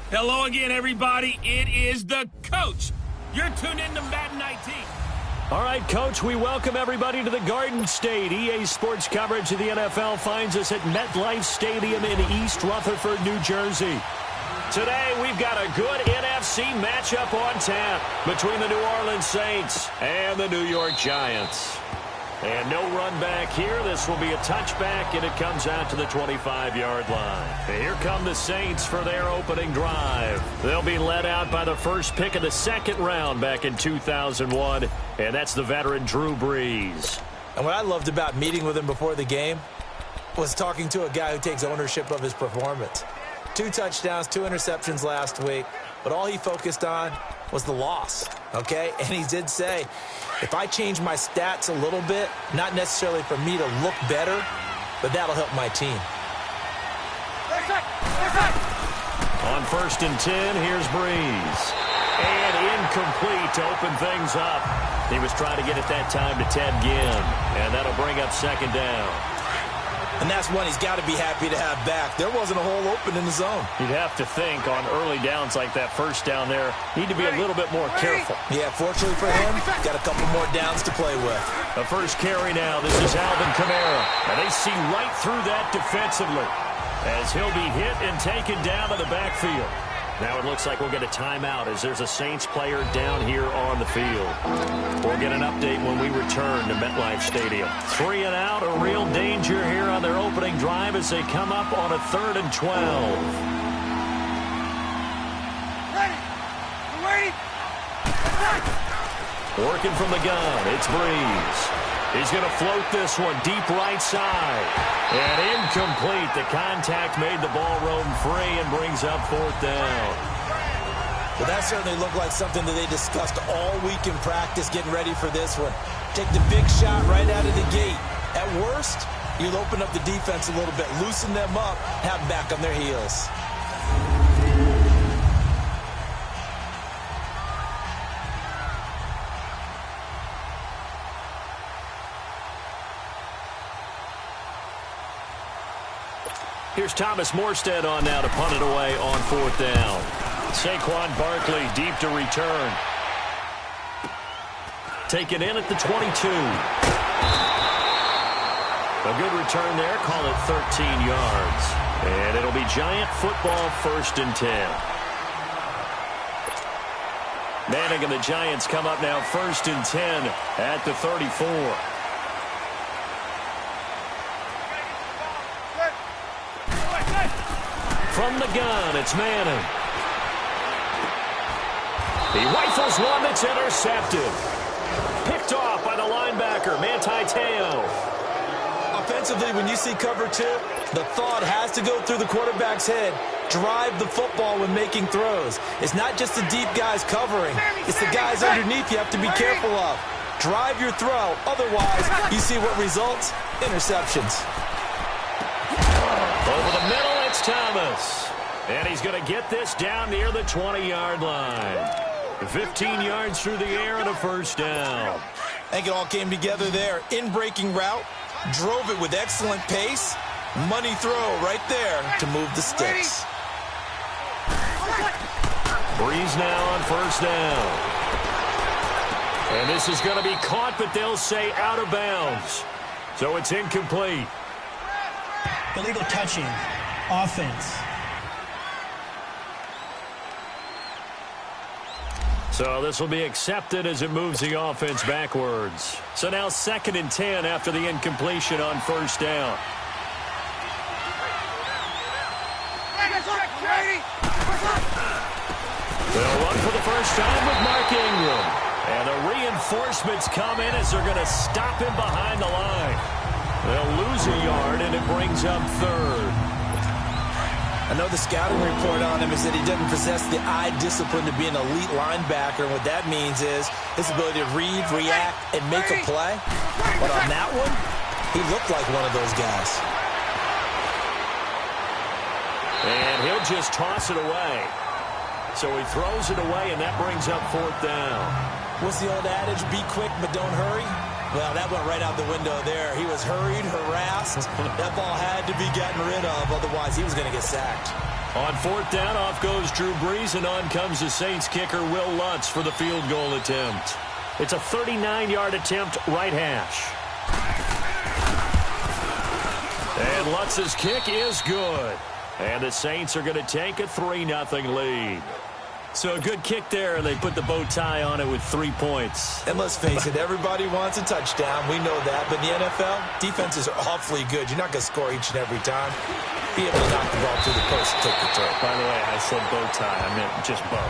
Hello again, everybody. It is the coach. You're tuned in to Madden 19. All right, Coach, we welcome everybody to the Garden State. EA Sports coverage of the NFL finds us at MetLife Stadium in East Rutherford, New Jersey. Today, we've got a good NFC matchup on tap between the New Orleans Saints and the New York Giants. And no run back here. This will be a touchback, and it comes out to the 25-yard line. And here come the Saints for their opening drive. They'll be led out by the first pick of the second round back in 2001, and that's the veteran Drew Brees. And what I loved about meeting with him before the game was talking to a guy who takes ownership of his performance. 2 touchdowns, 2 interceptions last week, but all he focused on was the loss, okay? And he did say, if I change my stats a little bit, not necessarily for me to look better, but that'll help my team. On 1st and 10, here's Brees. And incomplete to open things up. He was trying to get it that time to Ted Ginn, and that'll bring up second down. And that's one he's got to be happy to have back. There wasn't a hole open in the zone. You'd have to think on early downs like that first down there, need to be a little bit more careful. Yeah, fortunately for him, got a couple more downs to play with. The first carry now, this is Alvin Kamara. And they see right through that defensively as he'll be hit and taken down to the backfield. Now it looks like we'll get a timeout as there's a Saints player down here on the field. We'll get an update when we return to MetLife Stadium. 3 and out, a real danger here on their opening drive as they come up on a 3rd and 12. Working from the gun, it's Brees. He's going to float this one deep right side. And incomplete. The contact made the ball roam free and brings up 4th down. Well, that certainly looked like something that they discussed all week in practice getting ready for this one. Take the big shot right out of the gate. At worst, you'll open up the defense a little bit, loosen them up, have them back on their heels. Here's Thomas Morstead on now to punt it away on 4th down. Saquon Barkley deep to return. Taken in at the 22. A good return there. Call it 13 yards. And it'll be Giant football 1st and 10. Manning and the Giants come up now 1st and 10 at the 34. From the gun, it's Manning. He rifles one that's intercepted. Picked off by the linebacker, Manti Te'o. Offensively, when you see cover 2, the thought has to go through the quarterback's head. Drive the football when making throws. It's not just the deep guys covering. It's the guys underneath you have to be careful of. Drive your throw. Otherwise, you see what results? Interceptions. Over the middle, it's Thomas. And he's going to get this down near the 20-yard line. 15 yards through the air and a 1st down. I think it all came together there. In-breaking route, drove it with excellent pace. Money throw right there to move the sticks. Brees now on 1st down. And this is going to be caught, but they'll say out of bounds. So it's incomplete. Illegal touching. Offense. So this will be accepted as it moves the offense backwards. So now 2nd and 10 after the incompletion on 1st down. They'll run for the first time with Mark Ingram. And the reinforcements come in as they're going to stop him behind the line. They'll lose a yard, and it brings up 3rd. I know the scouting report on him is that he doesn't possess the eye discipline to be an elite linebacker. And what that means is his ability to read, react, and make a play. But on that one, he looked like one of those guys. And he'll just toss it away. So he throws it away, and that brings up 4th down. What's the old adage? Be quick, but don't hurry. Well, that went right out the window there. He was hurried, harassed. That ball had to be gotten rid of, otherwise he was going to get sacked. On fourth down, off goes Drew Brees, and on comes the Saints kicker, Will Lutz, for the field goal attempt. It's a 39-yard attempt, right hash. And Lutz's kick is good. And the Saints are going to take a 3-0 lead. So a good kick there, and they put the bow tie on it with 3 points. And let's face it, everybody wants a touchdown. We know that. But in the NFL, defenses are awfully good. You're not going to score each and every time. Be able to knock the ball through the post and take the throw. By the way, I said bow tie. I meant just bow.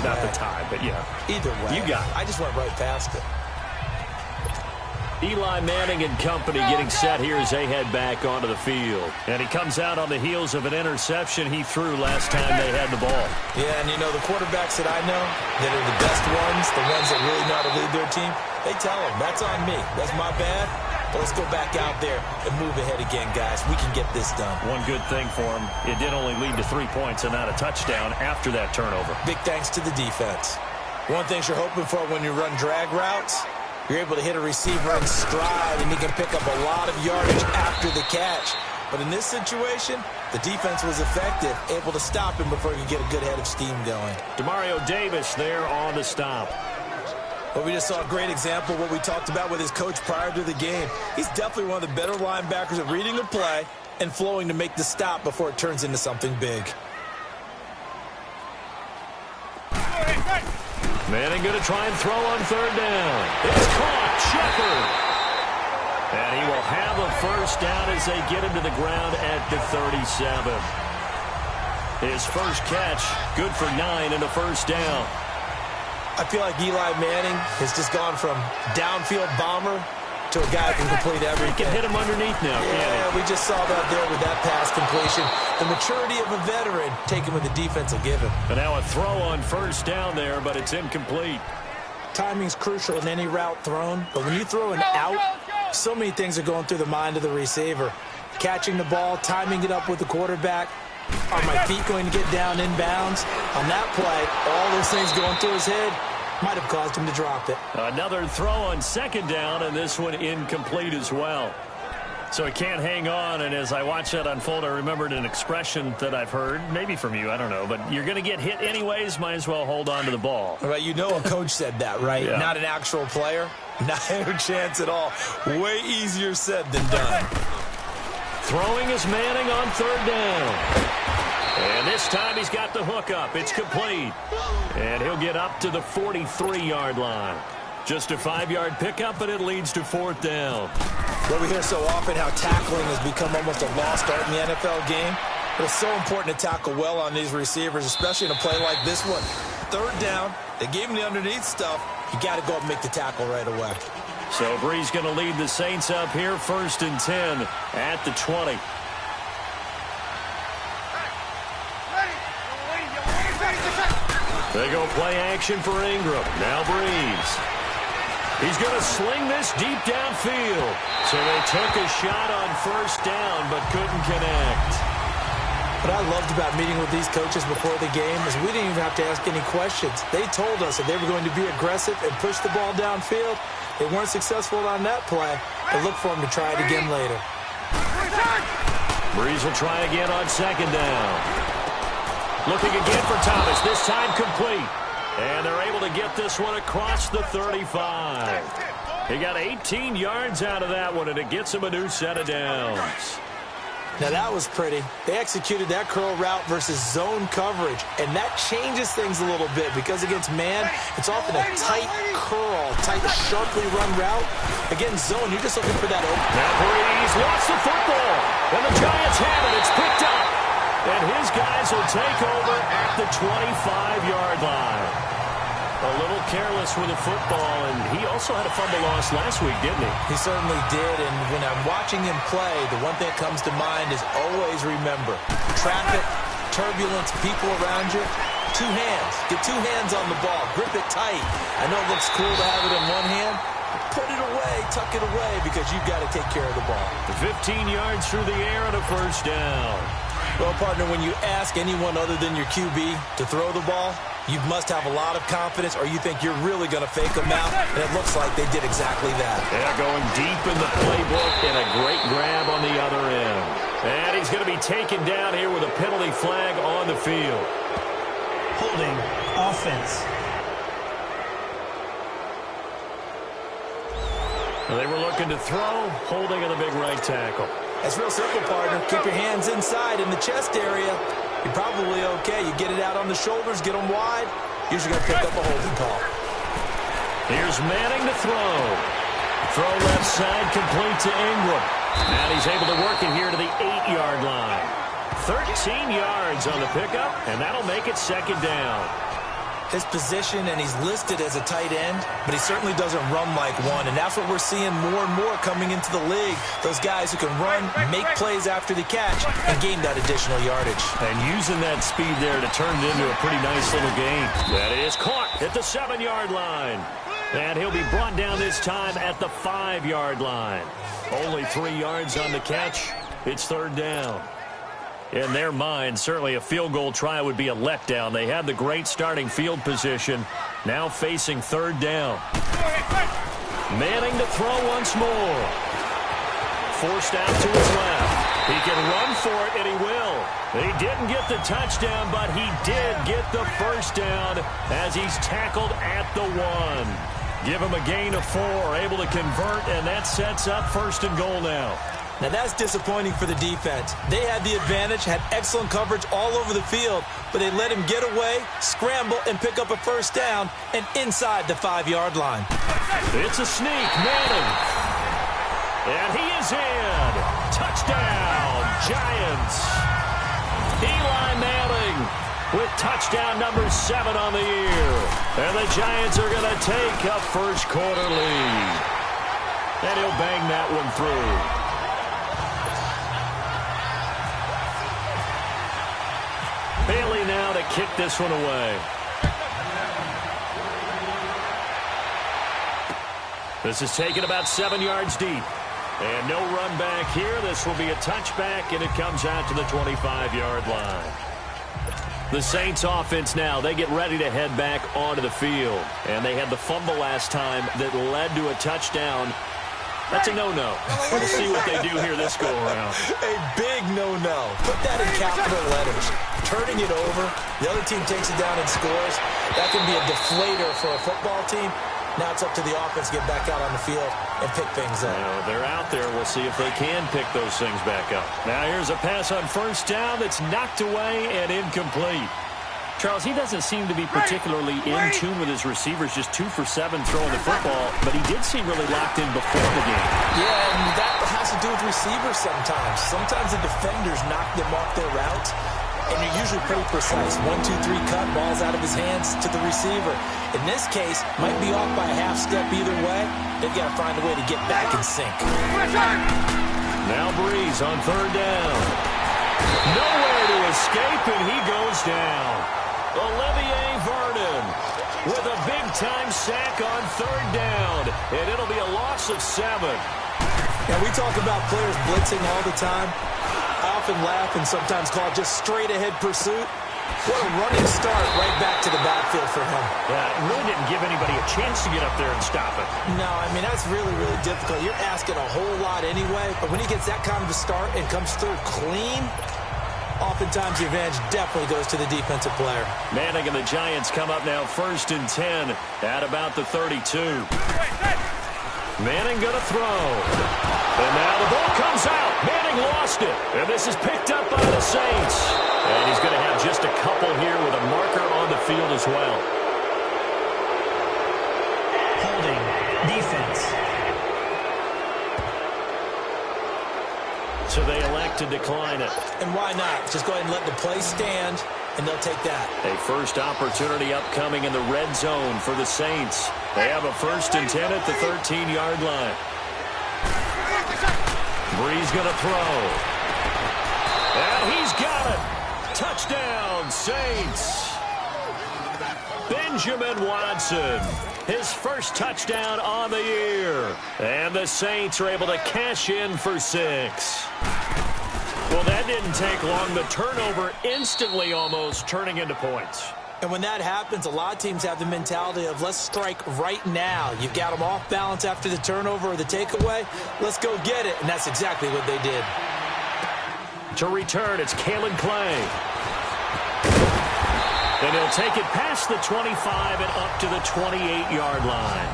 Not the tie, but yeah. Either way. You got it. I just went right past it. Eli Manning and company getting set here as they head back onto the field. And he comes out on the heels of an interception he threw last time they had the ball. Yeah, and you know, the quarterbacks that I know that are the best ones, the ones that really know how to lead their team, they tell them, that's on me. That's my bad. But let's go back out there and move ahead again, guys. We can get this done. One good thing for him, it did only lead to 3 points and not a touchdown after that turnover. Big thanks to the defense. One thing you're hoping for when you run drag routes, you're able to hit a receiver in stride, and he can pick up a lot of yardage after the catch. But in this situation, the defense was effective, able to stop him before he could get a good head of steam going. Demario Davis there on the stop. Well, we just saw a great example of what we talked about with his coach prior to the game. He's definitely one of the better linebackers at reading a play and flowing to make the stop before it turns into something big. Manning going to try and throw on third down. It's caught. Shepard. And he will have a first down as they get him to the ground at the 37. His first catch, good for 9 and a first down. I feel like Eli Manning has just gone from downfield bomber to a guy who can complete everything. He can hit him underneath now, yeah, we just saw that there with that pass completion. The maturity of a veteran taken with the defense will give him. And now a throw on first down there, but it's incomplete. Timing's crucial in any route thrown, but when you throw an out, so many things are going through the mind of the receiver. Catching the ball, timing it up with the quarterback. Are my feet going to get down inbounds? On that play, all those things going through his head might have caused him to drop it. Another throw on second down, and this one incomplete as well. So he can't hang on, and as I watch that unfold, I remembered an expression that I've heard, maybe from you, I don't know, but you're going to get hit anyways, might as well hold on to the ball. Right, you know a coach said that, right? Yeah. Not an actual player. Not a chance at all. Way easier said than done. Throwing is Manning on third down. And this time he's got the hook up. It's complete. And he'll get up to the 43-yard line. Just a 5-yard pickup, and it leads to fourth down. Well, we hear so often how tackling has become almost a lost art in the NFL game. But it's so important to tackle well on these receivers, especially in a play like this one. Third down, they gave him the underneath stuff. You got to go up and make the tackle right away. So Brees going to lead the Saints up here, 1st and 10 at the 20. They go play action for Ingram. Now Brees. He's going to sling this deep downfield. So they took a shot on first down but couldn't connect. What I loved about meeting with these coaches before the game is we didn't even have to ask any questions. They told us that they were going to be aggressive and push the ball downfield. They weren't successful on that play, but look for them to try it again later. Brees will try again on second down. Looking again for Thomas, this time complete. And they're able to get this one across the 35. He got 18 yards out of that one, and it gets him a new set of downs. Now that was pretty. They executed that curl route versus zone coverage, and that changes things a little bit because against man, it's often a tight curl, tight, sharply run route. Against zone, you're just looking for that open. Now Brees lost the football, and the Giants have it. It's picked up, and his guys will take over at the 25-yard line. A little careless with the football, and he also had a fumble loss last week, didn't he? He certainly did, and when I'm watching him play, the one thing that comes to mind is always remember, traffic, turbulence, people around you, two hands. Get two hands on the ball. Grip it tight. I know it looks cool to have it in one hand, but put it away, tuck it away, because you've got to take care of the ball. 15 yards through the air and a first down. Well, partner, when you ask anyone other than your QB to throw the ball, you must have a lot of confidence, or you think you're really going to fake them out, and it looks like they did exactly that. Yeah, going deep in the playbook, and a great grab on the other end. And he's going to be taken down here with a penalty flag on the field. Holding offense. They were looking to throw, holding on the big right tackle. That's real simple, partner. Keep your hands inside in the chest area. You're probably okay. You get it out on the shoulders, get them wide. Usually going to pick up a holding call. Here's Manning to throw. Throw left side, complete to Ingram. And he's able to work it here to the 8-yard line. 13 yards on the pickup, and that'll make it second down. His position, and he's listed as a tight end, but he certainly doesn't run like one, and that's what we're seeing more and more coming into the league. Those guys who can run, make plays after the catch, and gain that additional yardage. And using that speed there to turn it into a pretty nice little gain. That is caught at the 7-yard line. And he'll be brought down this time at the 5-yard line. Only 3 yards on the catch. It's third down. In their mind, certainly a field goal try would be a letdown. They had the great starting field position. Now facing third down. Manning to throw once more. Forced out to his left. He can run for it, and he will. He didn't get the touchdown, but he did get the first down as he's tackled at the 1. Give him a gain of 4, able to convert, and that sets up first and goal now. Now that's disappointing for the defense. They had the advantage, had excellent coverage all over the field, but they let him get away, scramble, and pick up a first down, and inside the 5-yard line. It's a sneak, Manning. And he is in. Touchdown, Giants. Eli Manning with touchdown number 7 on the year. And the Giants are going to take a first quarter lead. And he'll bang that one through. Bailey now to kick this one away. This is taken about 7 yards deep. And no run back here. This will be a touchback, and it comes out to the 25-yard line. The Saints offense now, they get ready to head back onto the field. And they had the fumble last time that led to a touchdown. That's a no-no. We'll see what they do here this go-around. A big no-no. Put that in capital letters. Turning it over, the other team takes it down and scores. That can be a deflator for a football team. Now it's up to the offense to get back out on the field and pick things up. Well, they're out there. We'll see if they can pick those things back up. Now here's a pass on first down that's knocked away and incomplete. Charles, he doesn't seem to be particularly in tune with his receivers, just 2 for 7 throwing the football, but he did seem really locked in before the game. Yeah, and that has to do with receivers sometimes. Sometimes the defenders knock them off their route, and they're usually pretty precise. 1, 2, 3 cut, ball's out of his hands to the receiver. In this case, might be off by a half step either way. They've got to find a way to get back in sync. Now Breeze on third down. Nowhere to escape, and he goes down. Olivier Vernon with a big-time sack on third down, and it'll be a loss of 7. Now, we talk about players blitzing all the time. I often laugh and sometimes call it just straight-ahead pursuit. What a running start right back to the backfield for him. Yeah, it really didn't give anybody a chance to get up there and stop it. No, I mean, that's really, really difficult. You're asking a whole lot anyway, but when he gets that kind of a start and comes through clean, oftentimes the advantage definitely goes to the defensive player. Manning and the Giants come up now 1st and 10 at about the 32. Manning going to throw. And now the ball comes out. Manning lost it. And this is picked up by the Saints. And he's going to have just a couple here with a marker on the field as well. Holding. Defense. So they elect to decline it. And why not? Just go ahead and let the play stand, and they'll take that. A first opportunity upcoming in the red zone for the Saints. They have a 1st and 10 at the 13-yard line. Breeze going to throw. And he's got it. Touchdown, Saints. Benjamin Watson. His first touchdown on the year. And the Saints are able to cash in for 6. Well, that didn't take long. The turnover instantly almost turning into points. And when that happens, a lot of teams have the mentality of let's strike right now. You've got them off balance after the turnover or the takeaway. Let's go get it. And that's exactly what they did. To return, it's Kalen Clay. And he'll take it past the 25 and up to the 28-yard line.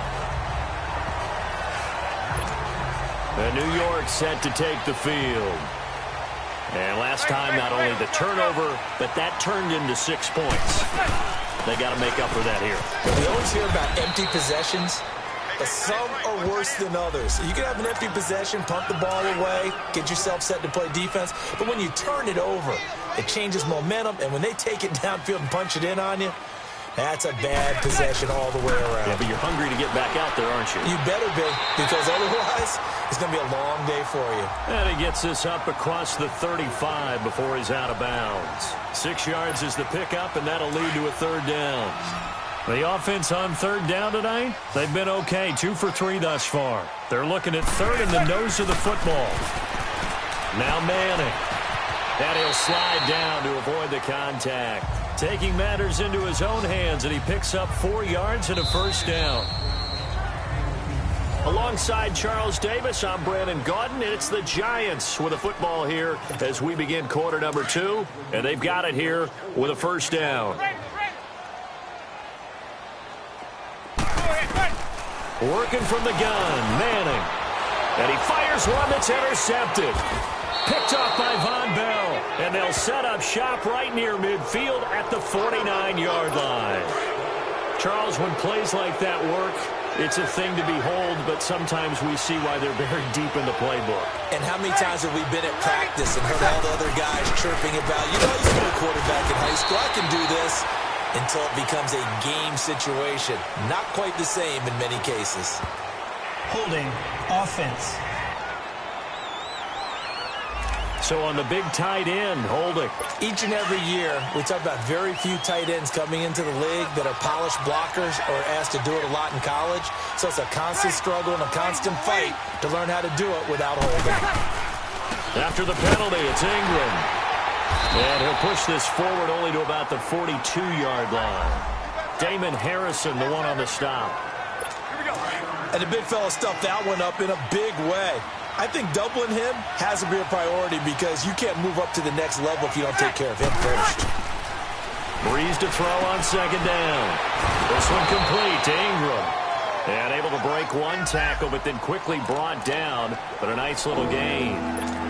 And New York set to take the field. And last time, not only the turnover, but that turned into 6 points. They got to make up for that here. We always hear about empty possessions, but some are worse than others. You can have an empty possession, pump the ball away, get yourself set to play defense, but when you turn it over, it changes momentum, and when they take it downfield and punch it in on you, that's a bad possession all the way around. Yeah, but you're hungry to get back out there, aren't you? You better be, because otherwise it's going to be a long day for you. And he gets this up across the 35 before he's out of bounds. 6 yards is the pickup, and that'll lead to a third down. The offense on third down tonight, they've been okay. 2 for 3 thus far. They're looking at third in the nose of the football. Now Manning. And he'll slide down to avoid the contact. Taking matters into his own hands, and he picks up 4 yards and a first down. Alongside Charles Davis, I'm Brandon Gaudin, and it's the Giants with a football here as we begin quarter number 2, and they've got it here with a first down. Working from the gun, Manning. And he fires one that's intercepted. Picked off by Von Bell. And they'll set up shop right near midfield at the 49-yard line. Charles, when plays like that work, it's a thing to behold, but sometimes we see why they're buried deep in the playbook. And how many times have we been at practice and heard all the other guys chirping about, you know, I used to be a quarterback in high school, I can do this, until it becomes a game situation. Not quite the same in many cases. Holding offense. So on the big tight end, holding. Each and every year, we talk about very few tight ends coming into the league that are polished blockers or asked to do it a lot in college. So it's a constant struggle and a constant fight to learn how to do it without holding. After the penalty, it's Ingram. And he'll push this forward only to about the 42-yard line. Damon Harrison, the one on the stop. And the big fella stuffed that one up in a big way. I think doubling him has to be a priority because you can't move up to the next level if you don't take care of him first. Breeze to throw on second down. This one complete to Ingram. And able to break one tackle, but then quickly brought down. But a nice little gain.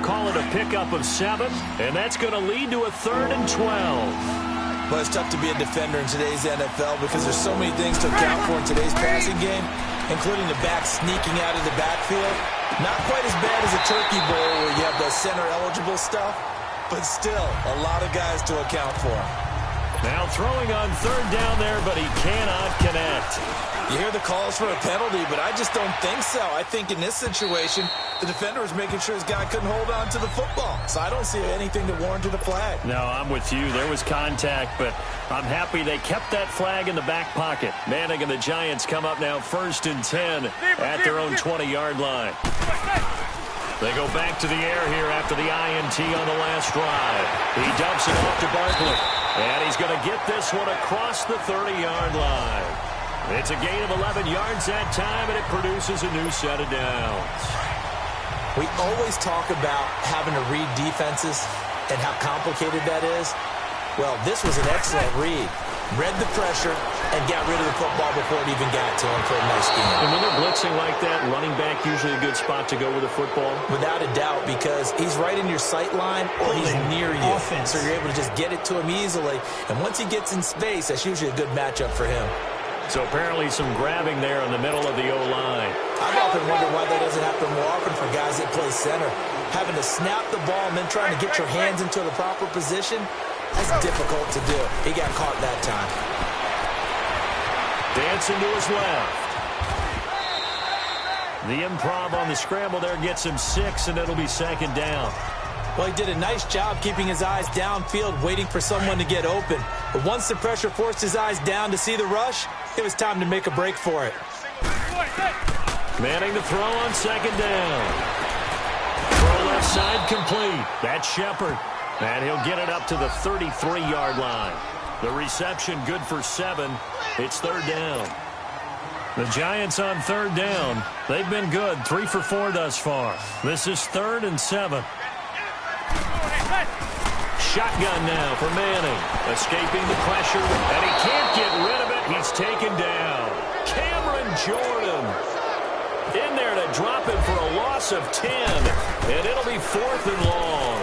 Call it a pickup of 7, and that's going to lead to a 3rd and 12. Well, it's tough to be a defender in today's NFL because there's so many things to account for in today's passing game, including the back sneaking out of the backfield. Not quite as bad as a turkey bowl where you have the center-eligible stuff, but still a lot of guys to account for. Now throwing on third down there, but he cannot connect. You hear the calls for a penalty, but I just don't think so. I think in this situation, the defender was making sure his guy couldn't hold on to the football. So I don't see anything that warranted a flag. No, I'm with you. There was contact, but I'm happy they kept that flag in the back pocket. Manning and the Giants come up now 1st and 10 at their own 20-yard line. They go back to the air here after the INT on the last drive. He dumps it off to Barkley. And he's going to get this one across the 30-yard line. It's a gain of 11 yards that time, and it produces a new set of downs. We always talk about having to read defenses and how complicated that is. Well, this was an excellent read. Read the pressure and got rid of the football before it even got to him for a nice game. And when they're blitzing like that, running back usually a good spot to go with the football? Without a doubt, because he's right in your sight line or he's near you. Offense. So you're able to just get it to him easily. And once he gets in space, that's usually a good matchup for him. So apparently some grabbing there in the middle of the O-line. I've often wondered why that doesn't happen more often for guys that play center. Having to snap the ball and then trying to get your hands into the proper position, that's difficult to do. He got caught that time. Dancing to his left. The improv on the scramble there gets him 6, and it'll be 2nd down. Well, he did a nice job keeping his eyes downfield, waiting for someone to get open. But once the pressure forced his eyes down to see the rush, it was time to make a break for it. Manning to throw on 2nd down. Throw left side complete. That's Shepard. And he'll get it up to the 33-yard line. The reception good for 7. It's 3rd down. The Giants on 3rd down. They've been good. 3 for 4 thus far. This is 3rd and 7. shotgun now for Manning. Escaping the pressure, and he can't get rid of it. He's taken down. Cameron Jordan in there to drop it for a loss of 10, and it'll be 4th and long.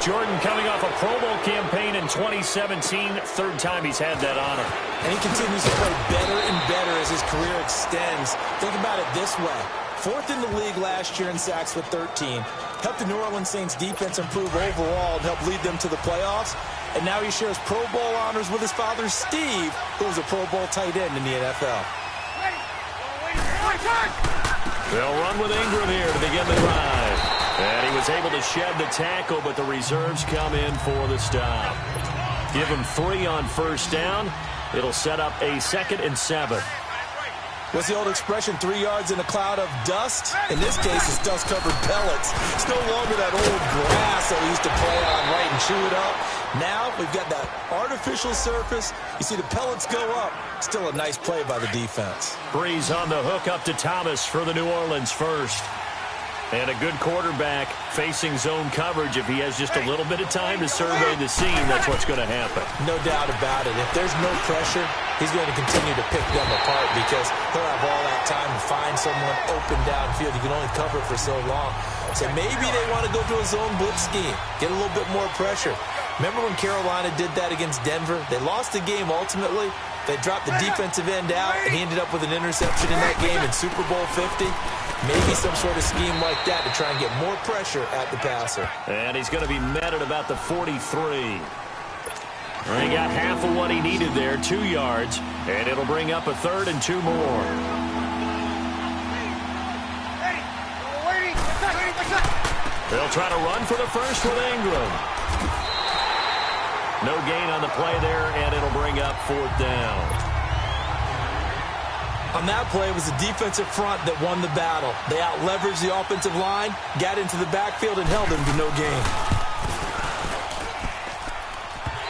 Jordan coming off a Pro Bowl campaign in 2017, 3rd time he's had that honor. And he continues to play better and better as his career extends. Think about it this way. 4th in the league last year in sacks with 13. Helped the New Orleans Saints defense improve overall and help lead them to the playoffs. And now he shares Pro Bowl honors with his father, Steve, who was a Pro Bowl tight end in the NFL. They'll run with Ingram here to begin the drive. And he was able to shed the tackle, but the reserves come in for the stop. Give him 3 on 1st down. It'll set up a 2nd and 7. What's the old expression, 3 yards in a cloud of dust? In this case, it's dust-covered pellets. It's no longer that old grass that we used to play on, right, and chew it up. Now we've got that artificial surface. You see the pellets go up. Still a nice play by the defense. Breeze on the hook up to Thomas for the New Orleans first. And a good quarterback facing zone coverage. If he has just a little bit of time to survey the scene, that's what's going to happen. No doubt about it. If there's no pressure, he's going to continue to pick them apart because he'll have all that time to find someone open downfield. He can only cover for so long. So maybe they want to go to a zone blitz scheme, get a little bit more pressure. Remember when Carolina did that against Denver? They lost the game ultimately. They dropped the defensive end out, and he ended up with an interception in that game in Super Bowl 50. Maybe some sort of scheme like that to try and get more pressure at the passer. And he's going to be met at about the 43. He got half of what he needed there, 2 yards, and it'll bring up a 3rd and 2 more. They'll try to run for the first with Ingram. No gain on the play there, and it'll bring up 4th down. On that play, it was the defensive front that won the battle. They out-leveraged the offensive line, got into the backfield, and held them to no gain.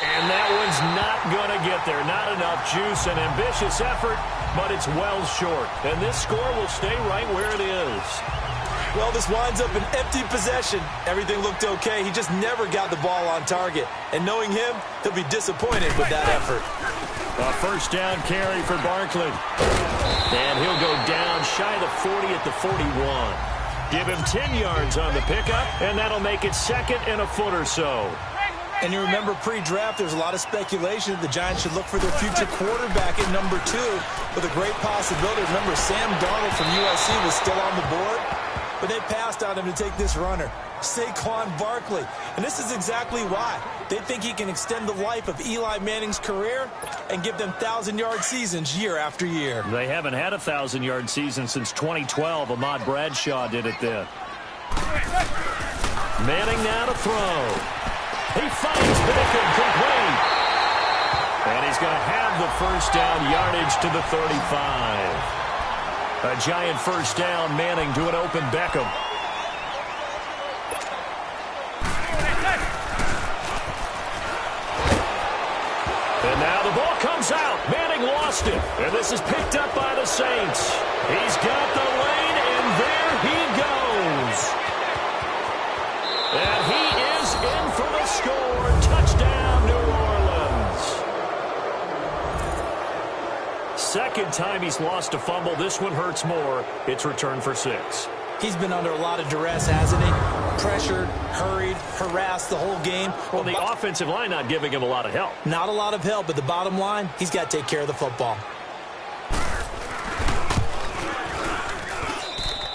And that one's not going to get there. Not enough juice. An ambitious effort, but it's well short. And this score will stay right where it is. Well, this winds up an empty possession. Everything looked okay. He just never got the ball on target. And knowing him, he'll be disappointed with that effort. A 1st down carry for Barkley. And he'll go down shy of the 40 at the 41. Give him 10 yards on the pickup, and that'll make it 2nd and a foot or so. And you remember pre-draft, there's a lot of speculation that the Giants should look for their future quarterback at number 2 with a great possibility. Remember, Sam Darnold from USC was still on the board, but they passed on him to take this runner, Saquon Barkley. And this is exactly why. They think he can extend the life of Eli Manning's career and give them 1,000-yard seasons year after year. They haven't had a 1,000-yard season since 2012. Ahmad Bradshaw did it then. Manning now to throw. He finds Bacon complete. And he's going to have the 1st down, yardage to the 35. A giant 1st down, Manning to an open Beckham. And now the ball comes out. Manning lost it. And this is picked up by the Saints. He's got the lane, and there he goes. And he is in for the score. Touchdown, New Orleans. 2nd time he's lost a fumble. This one hurts more. It's returned for 6. He's been under a lot of duress, hasn't he? Pressured, hurried, harassed the whole game. Well, the offensive line not giving him a lot of help. Not a lot of help, but the bottom line, he's got to take care of the football.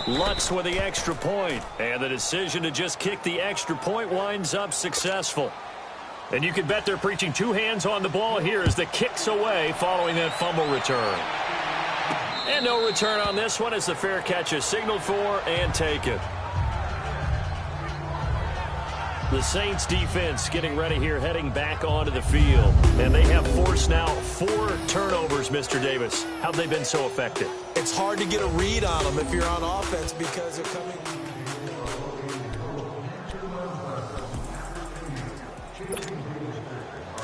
Lutz with the extra point, and the decision to just kick the extra point winds up successful. And you can bet they're preaching 2 hands on the ball here as the kick's away following that fumble return. And no return on this one as the fair catch is signaled for and taken. The Saints defense getting ready here, heading back onto the field. And they have forced now 4 turnovers, Mr. Davis. How have they been so effective? It's hard to get a read on them if you're on offense because they're coming.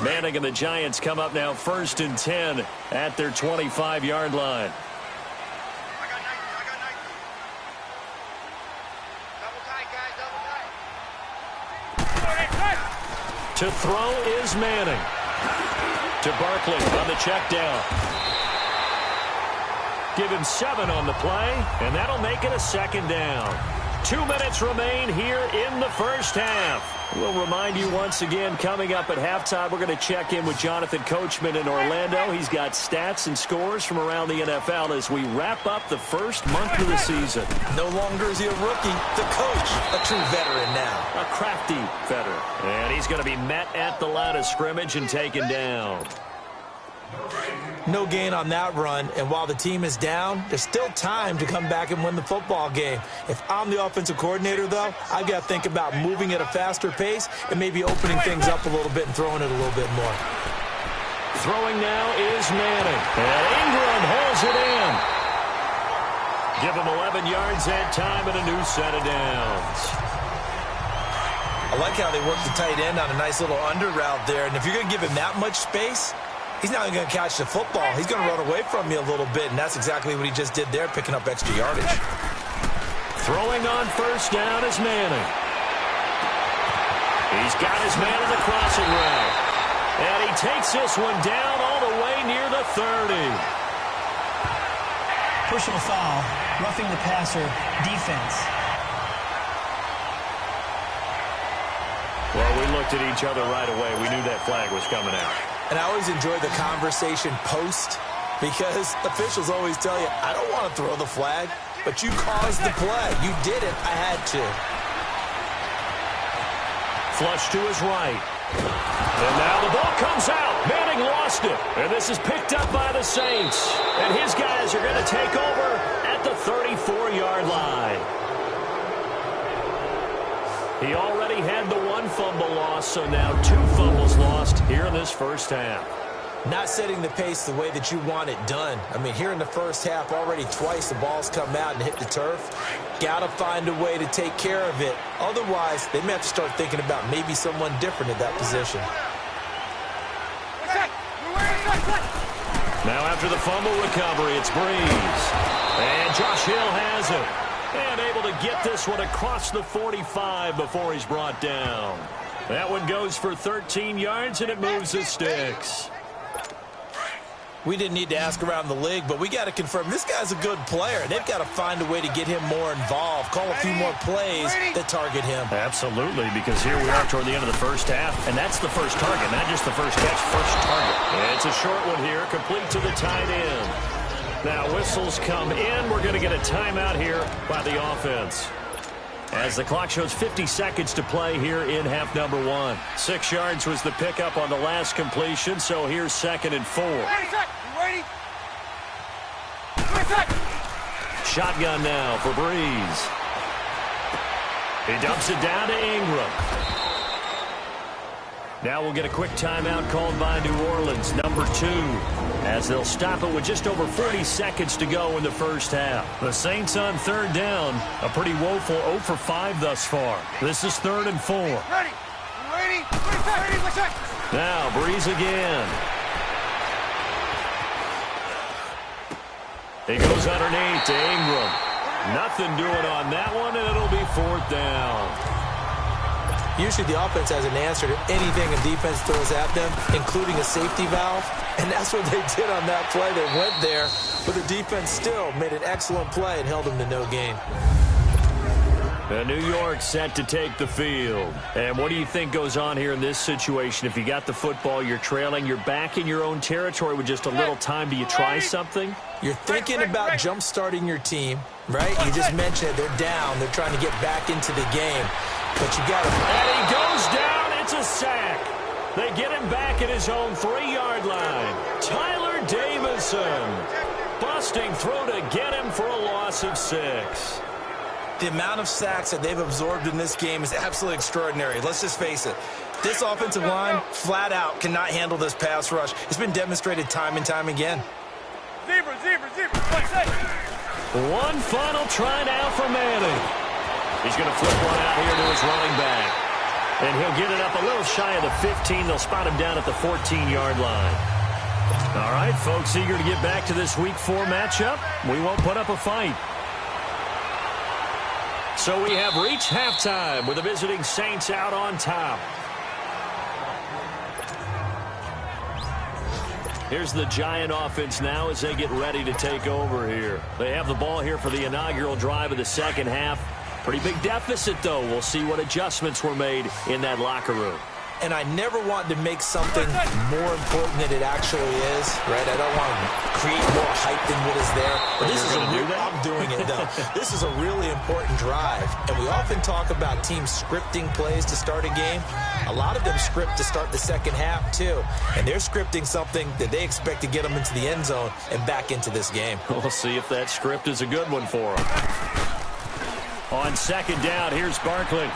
Manning and the Giants come up now 1st and 10 at their 25-yard line. To throw is Manning. To Barkley on the check down. Give him 7 on the play, and that'll make it a second down. 2 minutes remain here in the first half. We'll remind you once again, coming up at halftime, we're going to check in with Jonathan Coachman in Orlando. He's got stats and scores from around the NFL as we wrap up the first month of the season. No longer is he a rookie. The coach, a true veteran now. A crafty veteran. And he's going to be met at the line of scrimmage and taken down. No gain on that run, and while the team is down, there's still time to come back and win the football game. If I'm the offensive coordinator, though, I've got to think about moving at a faster pace and maybe opening things up a little bit and throwing it a little bit more. Throwing now is Manning, and Ingram holds it in. Give him 11 yards that time and a new set of downs. I like how they work the tight end on a nice little under route there, and if you're going to give him that much space, he's not going to catch the football. He's going to run away from you a little bit, and that's exactly what he just did there, picking up extra yardage. Throwing on first down is Manning. He's got his man in the crossing route. And he takes this one down all the way near the 30. Personal foul, roughing the passer, defense. Well, we looked at each other right away. We knew that flag was coming out. And I always enjoy the conversation post because officials always tell you, I don't want to throw the flag, but you caused the play. You did it. I had to. Flush to his right. And now the ball comes out. Manning lost it. And this is picked up by the Saints. And his guys are going to take over at the 34-yard line. He already had the 1 fumble loss, so now 2 fumbles lost here in this first half. Not setting the pace the way that you want it done. I mean, here in the first half, already twice the ball's come out and hit the turf. Got to find a way to take care of it. Otherwise, they may have to start thinking about maybe someone different at that position. Now after the fumble recovery, it's Breeze. And Josh Hill has it. And able to get this one across the 45 before he's brought down. That one goes for 13 yards, and it moves the sticks. We didn't need to ask around the league, but we got to confirm this guy's a good player. They've got to find a way to get him more involved, call a few more plays that target him. Absolutely, because here we are toward the end of the first half, and that's the first target, not just the first catch, first target. And it's a short one here, complete to the tight end. Now whistles come in. We're going to get a timeout here by the offense. As the clock shows 50 seconds to play here in half number 1. 6 yards was the pickup on the last completion, so here's 2nd and 4. Shotgun now for Breeze. He dumps it down to Ingram. Now we'll get a quick timeout called by New Orleans, number 2, as they'll stop it with just over 40 seconds to go in the first half. The Saints on 3rd down, a pretty woeful 0 for 5 thus far. This is 3rd and 4. Ready. Now Breeze again. He goes underneath to Ingram. Nothing doing on that one, and it'll be 4th down. Usually the offense has an answer to anything a defense throws at them, including a safety valve. And that's what they did on that play. They went there, but the defense still made an excellent play and held them to no gain. New York set to take the field. And what do you think goes on here in this situation? If you got the football, you're trailing, you're back in your own territory with just a little time. Do you try something? You're thinking about jump-starting your team, right? You just mentioned it. They're down. They're trying to get back into the game. But you got to... And he goes down. It's a sack. They get him back at his own 3-yard line. Tyler Davison busting through to get him for a loss of 6. The amount of sacks that they've absorbed in this game is absolutely extraordinary. Let's just face it. This offensive line, flat out, cannot handle this pass rush. It's been demonstrated time and time again. Zebra. One final try now for Manning. He's going to flip one out here to his running back. And he'll get it up a little shy of the 15. They'll spot him down at the 14-yard line. All right, folks, eager to get back to this Week 4 matchup. We won't put up a fight. So we have reached halftime with the visiting Saints out on top. Here's the Giant offense now as they get ready to take over here. They have the ball here for the inaugural drive of the second half. Pretty big deficit, though. We'll see what adjustments were made in that locker room. And I never want to make something more important than it actually is, right? I don't want to create more hype than what is there. But this is I'm doing it, though. This is a really important drive. And we often talk about teams scripting plays to start a game. A lot of them script to start the second half, too. And they're scripting something that they expect to get them into the end zone and back into this game. We'll see if that script is a good one for them. On second down, here's Barkley.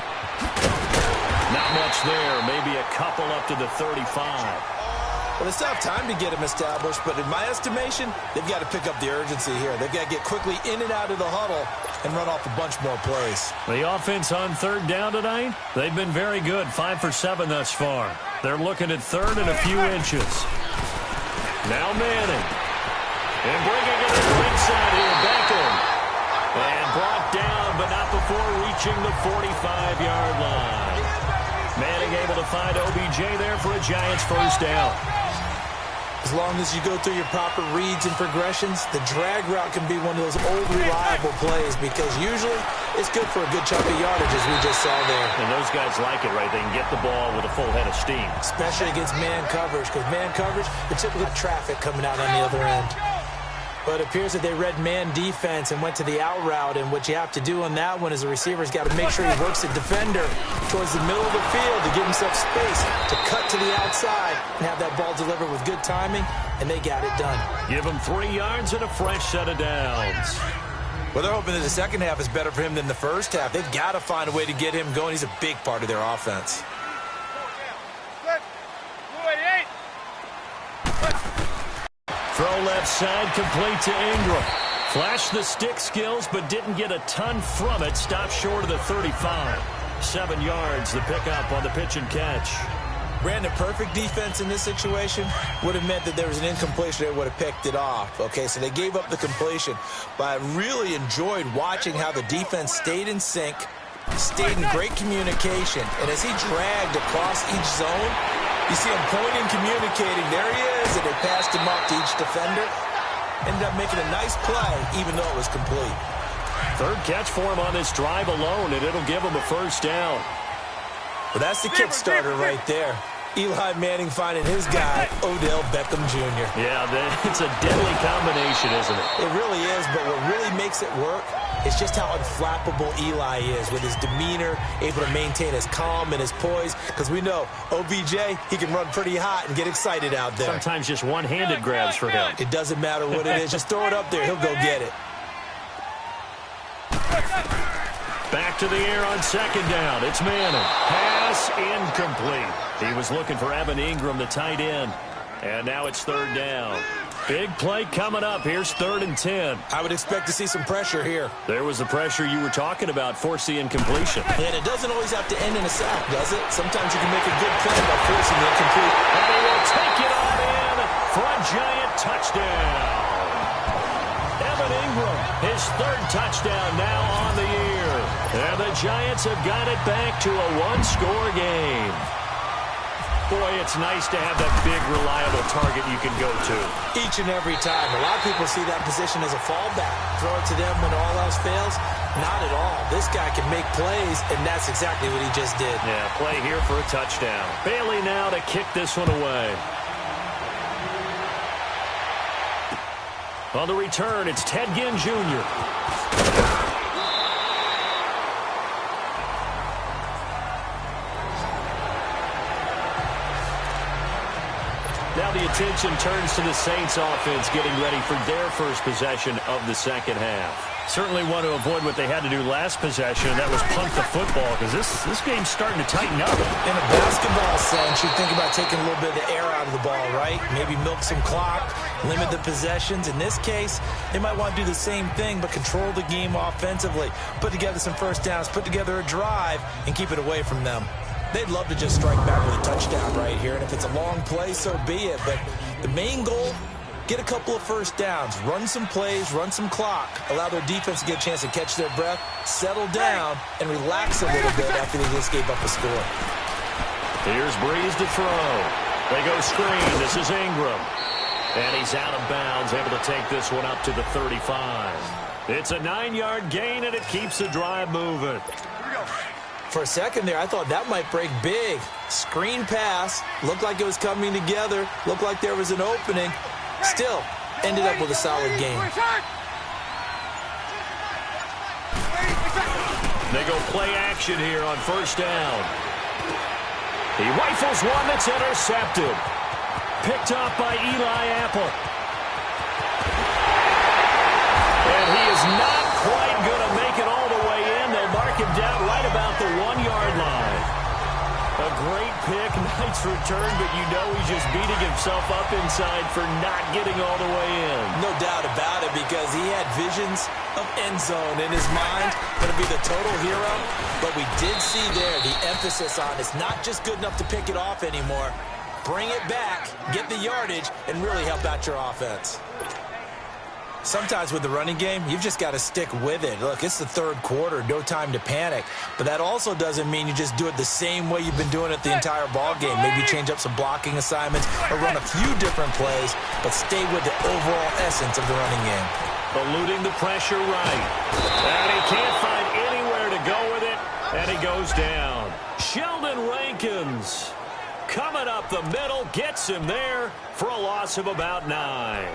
Not much there. Maybe a couple up to the 35. Well, it's not time to get him established, but in my estimation, they've got to pick up the urgency here. They've got to get quickly in and out of the huddle and run off a bunch more plays. The offense on third down tonight, they've been very good. 5 for 7 thus far. They're looking at third and a few inches. Now Manning. And bringing it in inside here, Beckham. And brought down, but not before reaching the 45-yard line. Manning able to find OBJ there for a Giants first down. As long as you go through your proper reads and progressions, the drag route can be one of those old reliable plays because usually it's good for a good chunk of yardage as we just saw there. And those guys like it, right? They can get the ball with a full head of steam. Especially against man coverage because man coverage, the typical traffic coming out on the other end. But it appears that they read man defense and went to the out route, and what you have to do on that one is the receiver's got to make sure he works the defender towards the middle of the field to give himself space to cut to the outside and have that ball delivered with good timing, and they got it done. Give him 3 yards and a fresh set of downs. Well, they're hoping that the second half is better for him than the first half. They've got to find a way to get him going. He's a big part of their offense. Throw left side, complete to Ingram. Flashed the stick skills, but didn't get a ton from it. Stopped short of the 35. 7 yards, the pickup on the pitch and catch. Brandon, perfect defense in this situation would have meant that there was an incompletion that would have picked it off. Okay, so they gave up the completion. But I really enjoyed watching how the defense stayed in sync, stayed in great communication. And as he dragged across each zone, you see him pointing, communicating. There he is, and they passed him up to each defender. Ended up making a nice play, even though it was complete. Third catch for him on this drive alone, and it'll give him a first down. Well, that's the kickstarter right there. Eli Manning finding his guy, Odell Beckham Jr. Yeah, it's a deadly combination, isn't it? It really is, but what really makes it work is just how unflappable Eli is with his demeanor, able to maintain his calm and his poise, because we know OBJ, he can run pretty hot and get excited out there. Sometimes just one-handed grabs for him. It doesn't matter what it is. Just throw it up there. He'll go get it. Back to the air on second down. It's Manning. Pass incomplete. He was looking for Evan Ingram, the tight end. And now it's third down. Big play coming up. Here's 3rd and 10. I would expect to see some pressure here. There was the pressure you were talking about, force the incompletion. And it doesn't always have to end in a sack, does it? Sometimes you can make a good play by forcing the incomplete. And he will take it on in for a Giant touchdown. Evan Ingram, his 3rd touchdown now on the year. And the Giants have got it back to a 1-score game. Boy, it's nice to have that big, reliable target you can go to. Each and every time. A lot of people see that position as a fallback. Throw it to them when all else fails. Not at all. This guy can make plays, and that's exactly what he just did. Yeah, play here for a touchdown. Bailey now to kick this one away. On the return, it's Ted Ginn Jr. Now the attention turns to the Saints offense getting ready for their first possession of the second half. Certainly want to avoid what they had to do last possession, and that was punt the football, because this game's starting to tighten up. In a basketball sense, you think about taking a little bit of the air out of the ball, right? Maybe milk some clock, limit the possessions. In this case, they might want to do the same thing, but control the game offensively. Put together some first downs, put together a drive, and keep it away from them. They'd love to just strike back with a touchdown right here, and if it's a long play, so be it. But the main goal, get a couple of first downs, run some plays, run some clock, allow their defense to get a chance to catch their breath, settle down, and relax a little bit after they just gave up a score. Here's Breeze to throw. They go screen. This is Ingram. And he's out of bounds, able to take this one up to the 35. It's a 9-yard gain, and it keeps the drive moving. For a second there, I thought that might break big. Screen pass. Looked like it was coming together. Looked like there was an opening. Still, ended up with a solid game. They go play action here on first down. He rifles one that's intercepted. Picked off by Eli Apple. And he is not quite going to make it all the way in. They'll mark him down right about the 1-yard line. A great pick, nice return, but you know he's just beating himself up inside for not getting all the way in. No doubt about it, because he had visions of end zone in his mind. Going to be the total hero. But we did see there the emphasis on it's not just good enough to pick it off anymore. Bring it back, get the yardage, and really help out your offense. Sometimes with the running game, you've just got to stick with it. Look, it's the third quarter, no time to panic. But that also doesn't mean you just do it the same way you've been doing it the entire ball game. Maybe change up some blocking assignments or run a few different plays, but stay with the overall essence of the running game. Eluding the pressure right. And he can't find anywhere to go with it, and he goes down. Sheldon Rankins coming up the middle, gets him there for a loss of about 9.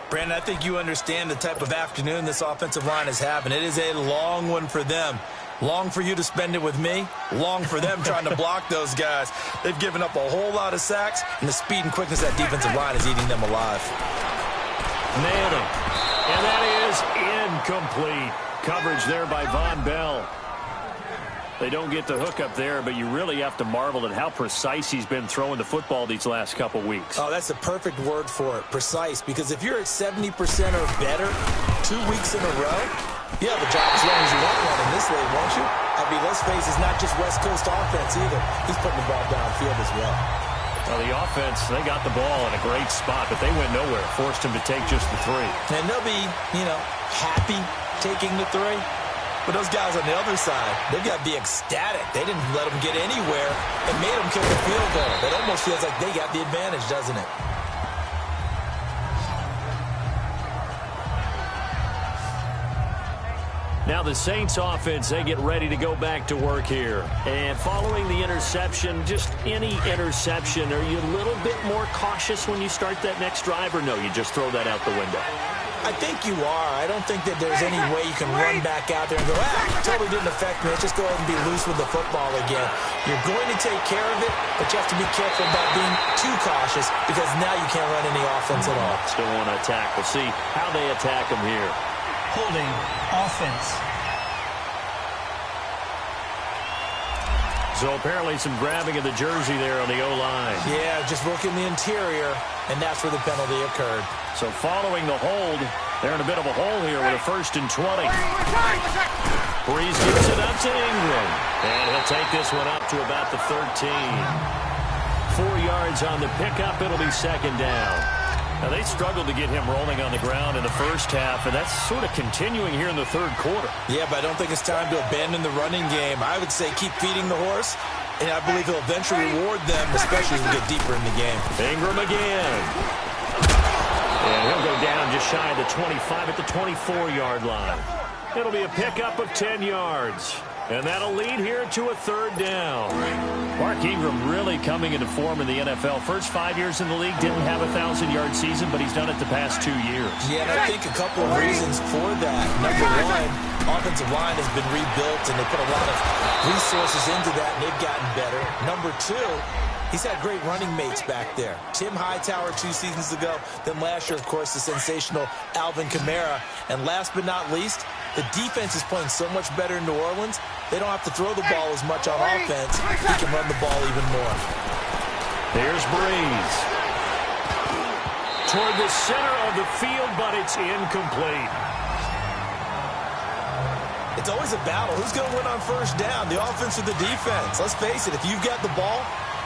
Brandon, I think you understand the type of afternoon this offensive line is having. It is a long one for them. Long for you to spend it with me. Long for them trying to block those guys. They've given up a whole lot of sacks, and the speed and quickness of that defensive line is eating them alive. Manning. And that is incomplete. Coverage there by Von Bell. They don't get the hook up there, but you really have to marvel at how precise he's been throwing the football these last couple weeks. Oh, that's the perfect word for it, precise. Because if you're at 70% or better 2 weeks in a row, you have a job as long as you want one in this league, won't you? I mean, let's face it, it's not just West Coast offense either. He's putting the ball downfield as well. Well, the offense, they got the ball in a great spot, but they went nowhere. Forced him to take just the 3. And they'll be, happy taking the 3. But those guys on the other side, they've got to be ecstatic. They didn't let them get anywhere and made them kick a field goal. It almost feels like they got the advantage, doesn't it? Now the Saints offense, they get ready to go back to work here. And following the interception, just any interception, are you a little bit more cautious when you start that next drive, or no, you just throw that out the window? I think you are. I don't think that there's any way you can run back out there and go, totally didn't affect me. Let's just go ahead and be loose with the football again. You're going to take care of it, but you have to be careful about being too cautious, because now you can't run any offense at all. Still want to attack. We'll see how they attack them here. Holding offense. So apparently some grabbing of the jersey there on the O-line. Yeah, just working the interior, and that's where the penalty occurred. So following the hold, they're in a bit of a hole here with a 1st and 20. Breeze gives it up to Ingram. And he'll take this one up to about the 13. 4 yards on the pickup. It'll be 2nd down. Now, they struggled to get him rolling on the ground in the first half, and that's sort of continuing here in the 3rd quarter. Yeah, but I don't think it's time to abandon the running game. I would say keep feeding the horse, and I believe he'll eventually reward them, especially as we get deeper in the game. Ingram again. And he'll go down just shy of the 25 at the 24-yard line. It'll be a pickup of 10 yards. And that'll lead here to a 3rd down. Mark Ingram really coming into form in the NFL. First 5 years in the league, didn't have a 1,000-yard season, but he's done it the past 2 years. Yeah, and I think a couple of reasons for that. Number one, offensive line has been rebuilt, and they put a lot of resources into that, and they've gotten better. Number two, he's had great running mates back there. Tim Hightower 2 seasons ago. Then last year, of course, the sensational Alvin Kamara. And last but not least, the defense is playing so much better in New Orleans, they don't have to throw the ball as much on offense. He can run the ball even more. There's Breeze. Toward the center of the field, but it's incomplete. It's always a battle. Who's going to win on first down, the offense or the defense? Let's face it, if you've got the ball,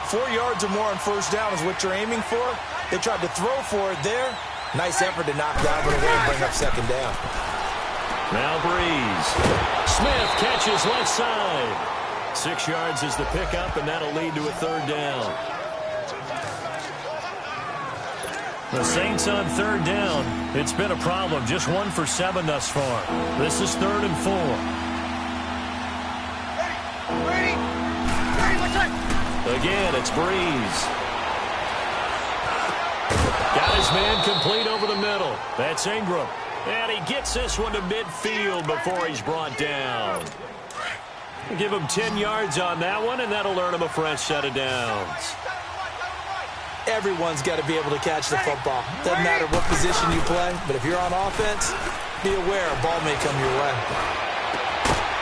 4 yards or more on first down is what you're aiming for. They tried to throw for it there. Nice effort to knock down it away and bring up 2nd down. Now Breeze. Smith catches left side. 6 yards is the pickup, and that'll lead to a 3rd down. The Saints on third down. It's been a problem. Just 1 for 7 thus far. This is 3rd and 4. Ready. What's that? Again, it's Breeze. Got his man complete over the middle. That's Ingram. And he gets this one to midfield before he's brought down. Give him 10 yards on that one, and that'll earn him a fresh set of downs. Everyone's got to be able to catch the football. Doesn't matter what position you play, but if you're on offense, be aware a ball may come your way.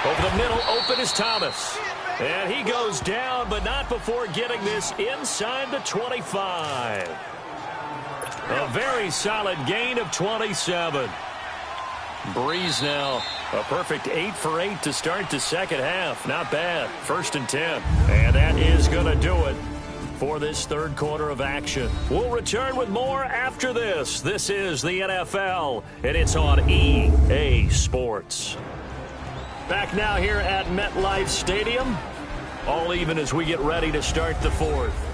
Over the middle, open is Thomas. And he goes down, but not before getting this inside the 25. A very solid gain of 27. Breeze now, a perfect 8 for 8 to start the second half. Not bad. 1st and 10. And that is going to do it for this third quarter of action. We'll return with more after this. This is the NFL, and it's on EA Sports. Back now here at MetLife Stadium. All even as we get ready to start the fourth.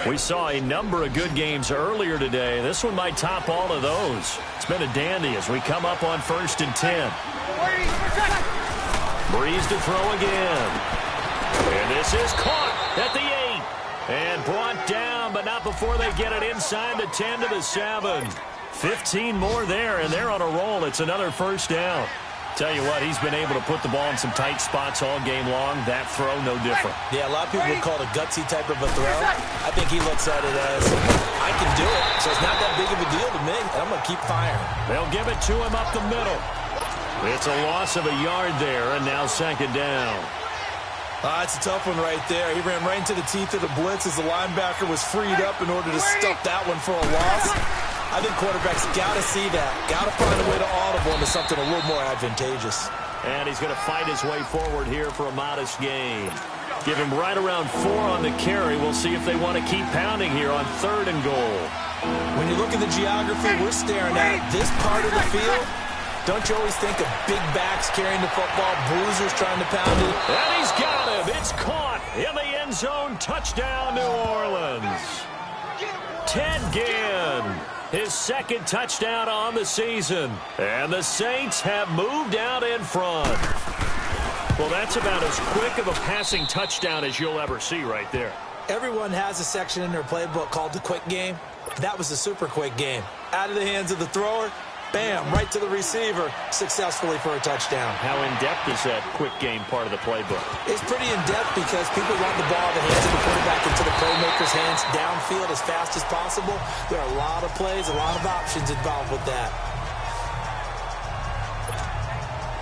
We saw a number of good games earlier today. This one might top all of those. It's been a dandy as we come up on 1st and 10. Breeze to throw again. And this is caught at the 8. And brought down, but not before they get it inside the 10 to the 7. 15 more there, and they're on a roll. It's another first down. Tell you what, he's been able to put the ball in some tight spots all game long. That throw, no different. Yeah, a lot of people would call it a gutsy type of a throw. I think he looks at it as, I can do it, so it's not that big of a deal to me, and I'm going to keep firing. They'll give it to him up the middle. It's a loss of a yard there, and now 2nd down. It's a tough one right there. He ran right into the teeth of the blitz as the linebacker was freed up in order to stuff that one for a loss. I think quarterbacks got to see that. Got to find a way to audible into something a little more advantageous. And he's going to fight his way forward here for a modest gain. Give him right around 4 on the carry. We'll see if they want to keep pounding here on 3rd and goal. When you look at the geography we're staring at, this part of the field, don't you always think of big backs carrying the football, bruisers trying to pound it? And he's got him. It's caught in the end zone. Touchdown, New Orleans. Ted Ginn. His 2nd touchdown on the season. And the Saints have moved out in front. Well, that's about as quick of a passing touchdown as you'll ever see right there. Everyone has a section in their playbook called the quick game. That was the super quick game. Out of the hands of the thrower, bam, right to the receiver, successfully for a touchdown. How in-depth is that quick game part of the playbook? It's pretty in-depth because people want the ball in the hands of the quarterback into the playmaker's hands downfield as fast as possible. There are a lot of plays, a lot of options involved with that.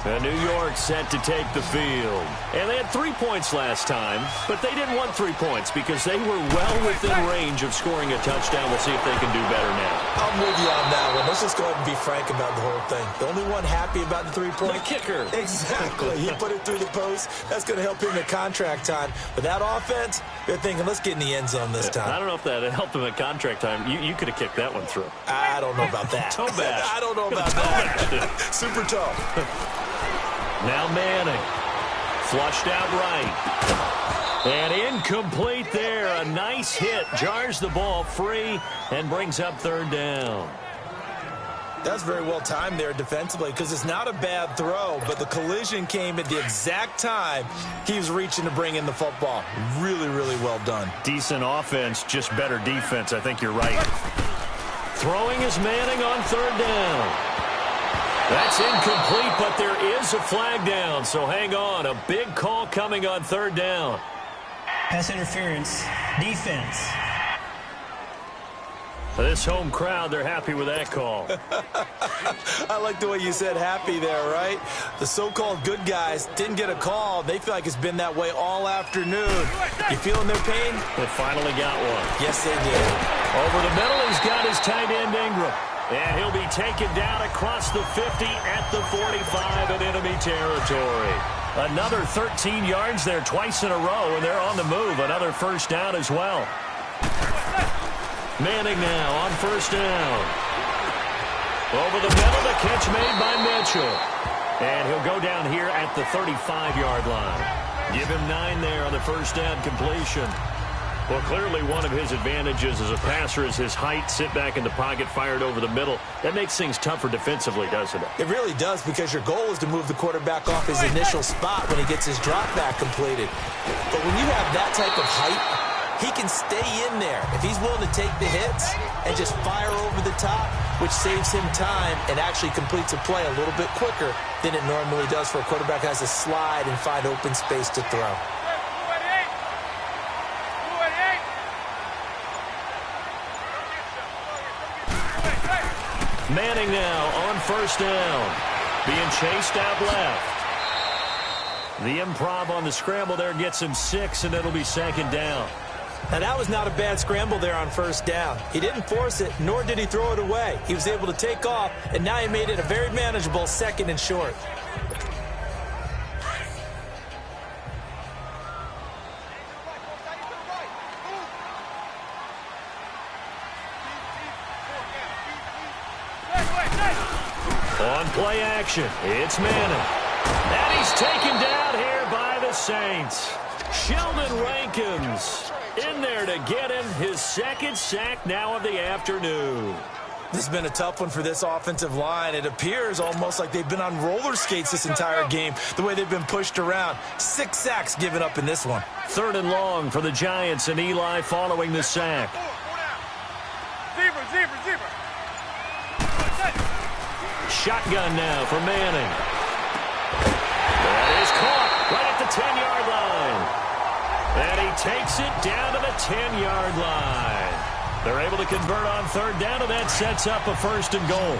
And New York set to take the field. And they had 3 points last time, but they didn't want 3 points because they were well within range of scoring a touchdown. We'll see if they can do better now. I'm with you on that one. Let's just go ahead and be frank about the whole thing. The only one happy about the 3-point? The kicker. Exactly. He put it through the post. That's going to help him at contract time. But that offense, they're thinking, let's get in the end zone this time. I don't know if that helped him at contract time. You could have kicked that one through. I don't know about that. Toe bash. I don't know about that. Super toe. Now Manning. Flushed out right. And incomplete there. A nice hit. Jars the ball free and brings up 3rd down. That's very well timed there defensively because it's not a bad throw, but the collision came at the exact time he was reaching to bring in the football. Really, really well done. Decent offense, just better defense. I think you're right. Throwing is Manning on 3rd down. That's incomplete, but there is a flag down, so hang on. A big call coming on 3rd down. Pass interference. Defense. This home crowd, they're happy with that call. I like the way you said happy there, right? The so-called good guys didn't get a call. They feel like it's been that way all afternoon. You feeling their pain? They finally got one. Yes, they did. Over the middle, he's got his tight end Ingram. And he'll be taken down across the 50 at the 45 in enemy territory. Another 13 yards there twice in a row, and they're on the move. Another first down as well. Manning now on 1st down. Over the middle, the catch made by Mitchell. And he'll go down here at the 35-yard line. Give him 9 there on the first down completion. Well, clearly one of his advantages as a passer is his height. Sit back in the pocket, fired over the middle. That makes things tougher defensively, doesn't it? It really does, because your goal is to move the quarterback off his initial spot when he gets his drop back completed. But when you have that type of height, he can stay in there if he's willing to take the hits and just fire over the top, which saves him time and actually completes a play a little bit quicker than it normally does for a quarterback who has to slide and find open space to throw. Manning now on first down. Being chased out left. The improv on the scramble there gets him 6, and it'll be second down. Now, that was not a bad scramble there on first down. He didn't force it, nor did he throw it away. He was able to take off, and now he made it a very manageable 2nd and short. On play action, it's Manning. And he's taken down here by the Saints. Sheldon Rankins in there to get him his 2nd sack now of the afternoon. This has been a tough one for this offensive line. It appears almost like they've been on roller skates this entire game, the way they've been pushed around. 6 sacks given up in this one. 3rd and long for the Giants, and Eli following the sack. Zebra. Shotgun now for Manning. That is caught right at the 10-yard line. And he takes it down to the 10-yard line. They're able to convert on 3rd down, and that sets up a 1st and goal.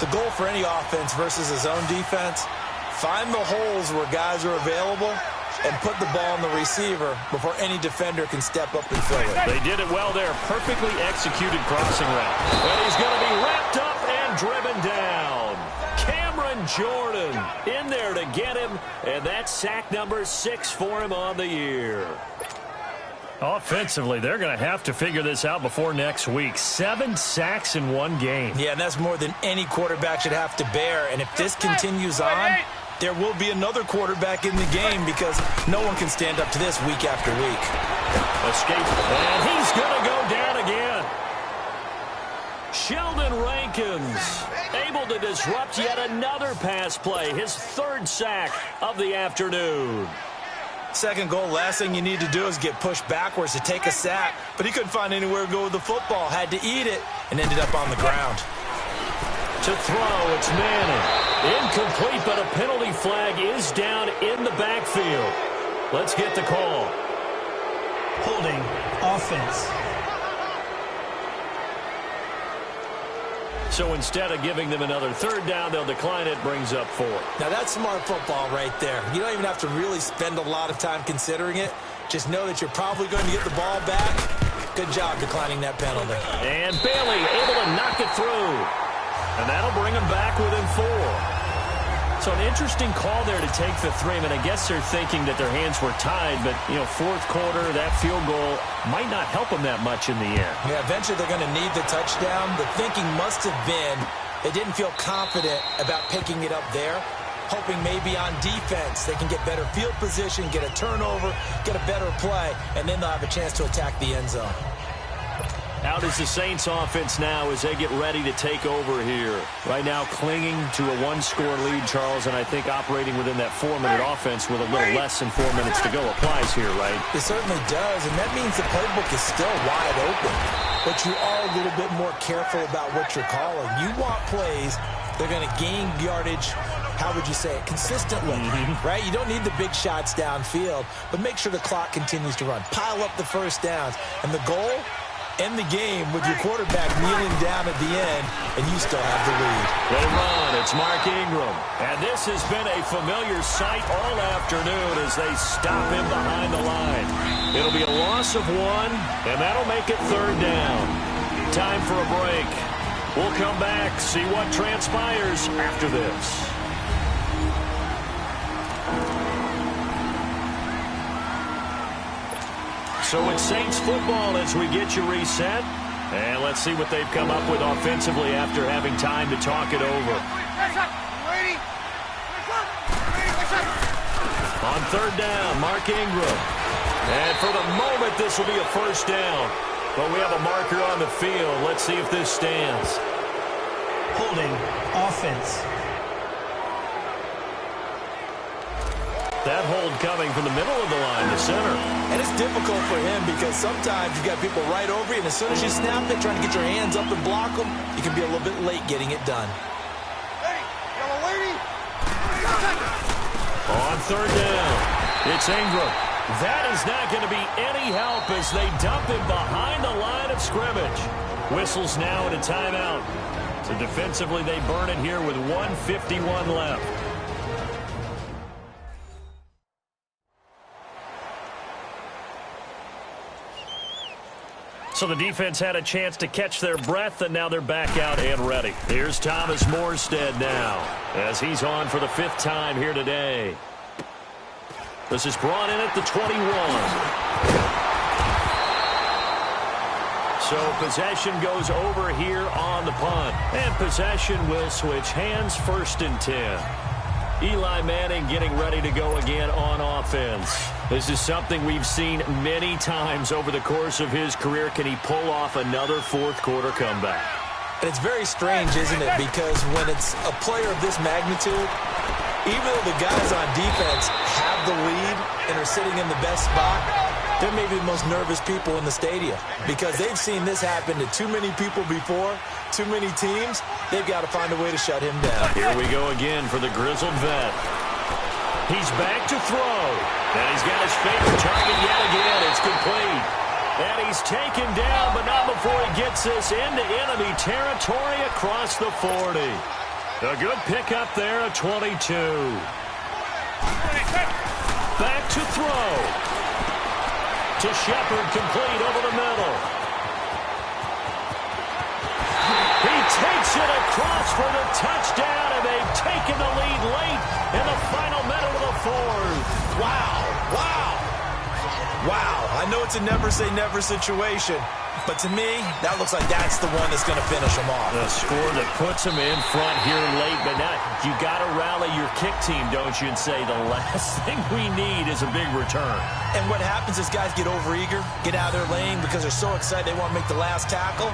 The goal for any offense versus his own defense, find the holes where guys are available and put the ball on the receiver before any defender can step up and fill it. They did it well there. Perfectly executed crossing route. And he's going to be wrapped up and driven down. Cameron Jordan in there to get him, and that's sack number 6 for him on the year. Offensively, they're going to have to figure this out before next week. 7 sacks in one game. Yeah, and that's more than any quarterback should have to bear. And if this continues on, there will be another quarterback in the game, because no one can stand up to this week after week. Escape, and he's going to go down again. Sheldon Rankins able to disrupt yet another pass play. His 3rd sack of the afternoon. 2nd goal, last thing you need to do is get pushed backwards to take a sack. But he couldn't find anywhere to go with the football. Had to eat it and ended up on the ground. To throw, it's Manning. Incomplete, but a penalty flag is down in the backfield. Let's get the call. Holding offense. So instead of giving them another 3rd down, they'll decline it, brings up 4. Now that's smart football right there. You don't even have to really spend a lot of time considering it. Just know that you're probably going to get the ball back. Good job declining that penalty. And Bailey able to knock it through. And that'll bring them back within 4. So an interesting call there to take the 3. I mean, I guess they're thinking that their hands were tied, but, 4th quarter, that field goal might not help them that much in the end. Yeah, eventually they're going to need the touchdown. The thinking must have been they didn't feel confident about picking it up there, hoping maybe on defense they can get better field position, get a turnover, get a better play, and then they'll have a chance to attack the end zone. Out is the Saints offense now as they get ready to take over here. Right now clinging to a 1-score lead, Charles, and I think operating within that 4-minute offense with a little less than 4 minutes to go applies here, right? It certainly does, and that means the playbook is still wide open. But you are a little bit more careful about what you're calling. You want plays that are going to gain yardage, how would you say it, consistently, right? You don't need the big shots downfield, but make sure the clock continues to run. Pile up the 1st downs, and the goal, end the game with your quarterback kneeling down at the end, and you still have the lead. They run. It's Mark Ingram. And this has been a familiar sight all afternoon as they stop him behind the line. It'll be a loss of 1, and that'll make it 3rd down. Time for a break. We'll come back, see what transpires after this. So it's Saints football as we get you reset. And let's see what they've come up with offensively after having time to talk it over. On 3rd down, Mark Ingram. And for the moment, this will be a first down. But we have a marker on the field. Let's see if this stands. Holding offense. That hold coming from the middle of the line, the center. And it's difficult for him because sometimes you've got people right over you, and as soon as you snap it, trying to get your hands up and block them, you can be a little bit late getting it done. On third down, it's Ingram. That is not going to be any help as they dump him behind the line of scrimmage. Whistles now and a timeout. So defensively, they burn it here with 1:51 left. So the defense had a chance to catch their breath, and now they're back out and ready. Here's Thomas Morstead now as he's on for the 5th time here today. This is brought in at the 21. So possession goes over here on the punt. And possession will switch hands, 1st and 10. Eli Manning getting ready to go again on offense. This is something we've seen many times over the course of his career. Can he pull off another 4th quarter comeback? And it's very strange, isn't it? Because when it's a player of this magnitude, even though the guys on defense have the lead and are sitting in the best spot, they're maybe the most nervous people in the stadium because they've seen this happen to too many people before, too many teams. They've got to find a way to shut him down. Here we go again for the grizzled vet. He's back to throw. And he's got his favorite target yet again. It's complete. And he's taken down, but not before he gets this into enemy territory across the 40. A good pickup there at 22. Back to throw. To Shepard, complete over the middle. He takes it across for the touchdown, and they've taken the lead late in the final minute of the 4th. Wow. I know it's a never-say-never situation, but to me, that looks like that's the one that's going to finish them off. The score that puts them in front here late, but now you got to rally your kick team, don't you, and say the last thing we need is a big return. And what happens is guys get overeager, get out of their lane because they're so excited they want to make the last tackle.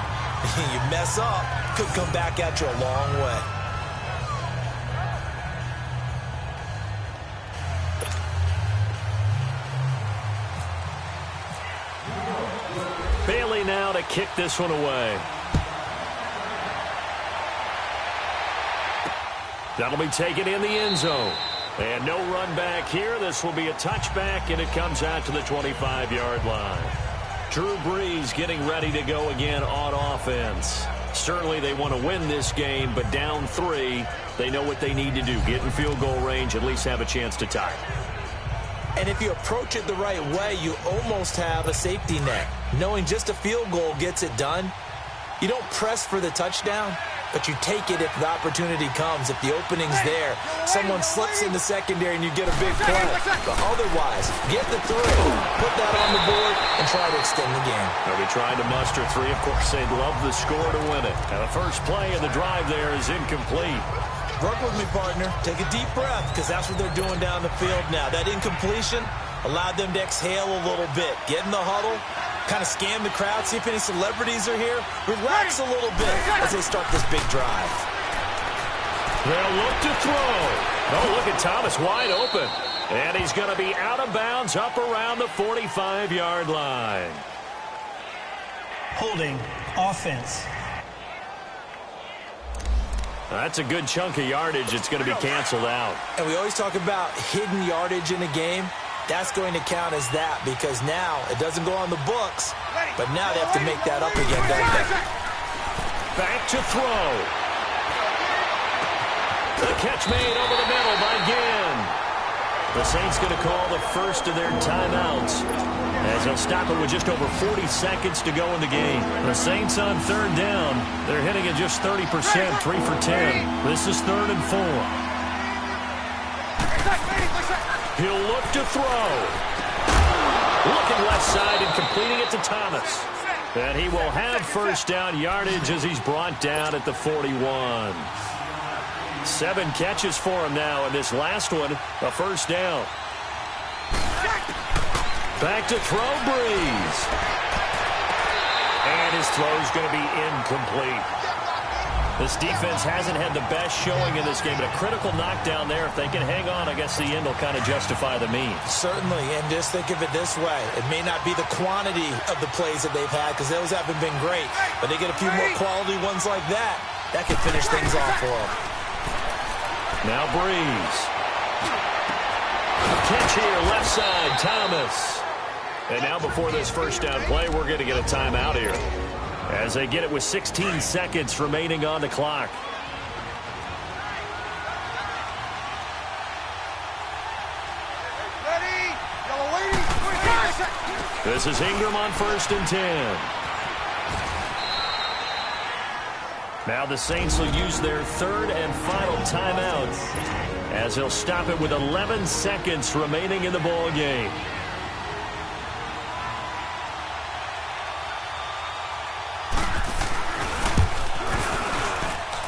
You mess up, could come back at you a long way. Bailey now to kick this one away. That'll be taken in the end zone. And no run back here. This will be a touchback, and it comes out to the 25-yard line. Drew Brees getting ready to go again on offense. Certainly they want to win this game, but down 3, they know what they need to do. Get in field goal range, at least have a chance to tie. And if you approach it the right way, you almost have a safety net. Knowing just a field goal gets it done. You don't press for the touchdown, but you take it if the opportunity comes. If the opening's there, someone slips in the secondary and you get a big play. But otherwise, get the 3, put that on the board, and try to extend the game. They'll be trying to muster 3. Of course, they'd love the score to win it. And the first play of the drive there is incomplete. Work with me, partner. Take a deep breath, because that's what they're doing down the field now. That incompletion allowed them to exhale a little bit. Get in the huddle, kind of scan the crowd, see if any celebrities are here. Relax a little bit as they start this big drive. They'll look to throw. Oh, look at Thomas wide open. And he's going to be out of bounds up around the 45-yard line. Holding offense. That's a good chunk of yardage. It's going to be canceled out. And we always talk about hidden yardage in a game. That's going to count as that because now it doesn't go on the books, but now they have to make that up again, don't they? Back to throw. The catch made over the middle by Ginn. The Saints going to call the first of their timeouts as they'll stop it with just over 40 seconds to go in the game. The Saints on third down. They're hitting at just 30%, 3 for 10. This is 3rd and 4. He'll look to throw. Looking left side and completing it to Thomas. And he will have first down yardage as he's brought down at the 41. 7 catches for him now, and this last one, a first down. Back to throw, Breeze. And his throw's going to be incomplete. This defense hasn't had the best showing in this game, but a critical knockdown there. If they can hang on, I guess the end will kind of justify the means. Certainly, and just think of it this way. It may not be the quantity of the plays that they've had, because those haven't been great, but they get a few more quality ones like that. That could finish things off for them. Now Breeze. Catch here, left side, Thomas. And now before this first down play, we're going to get a timeout here, as they get it with 16 seconds remaining on the clock. This is Ingram on 1st and 10. Now the Saints will use their 3rd and final timeout, as they'll stop it with 11 seconds remaining in the ball game.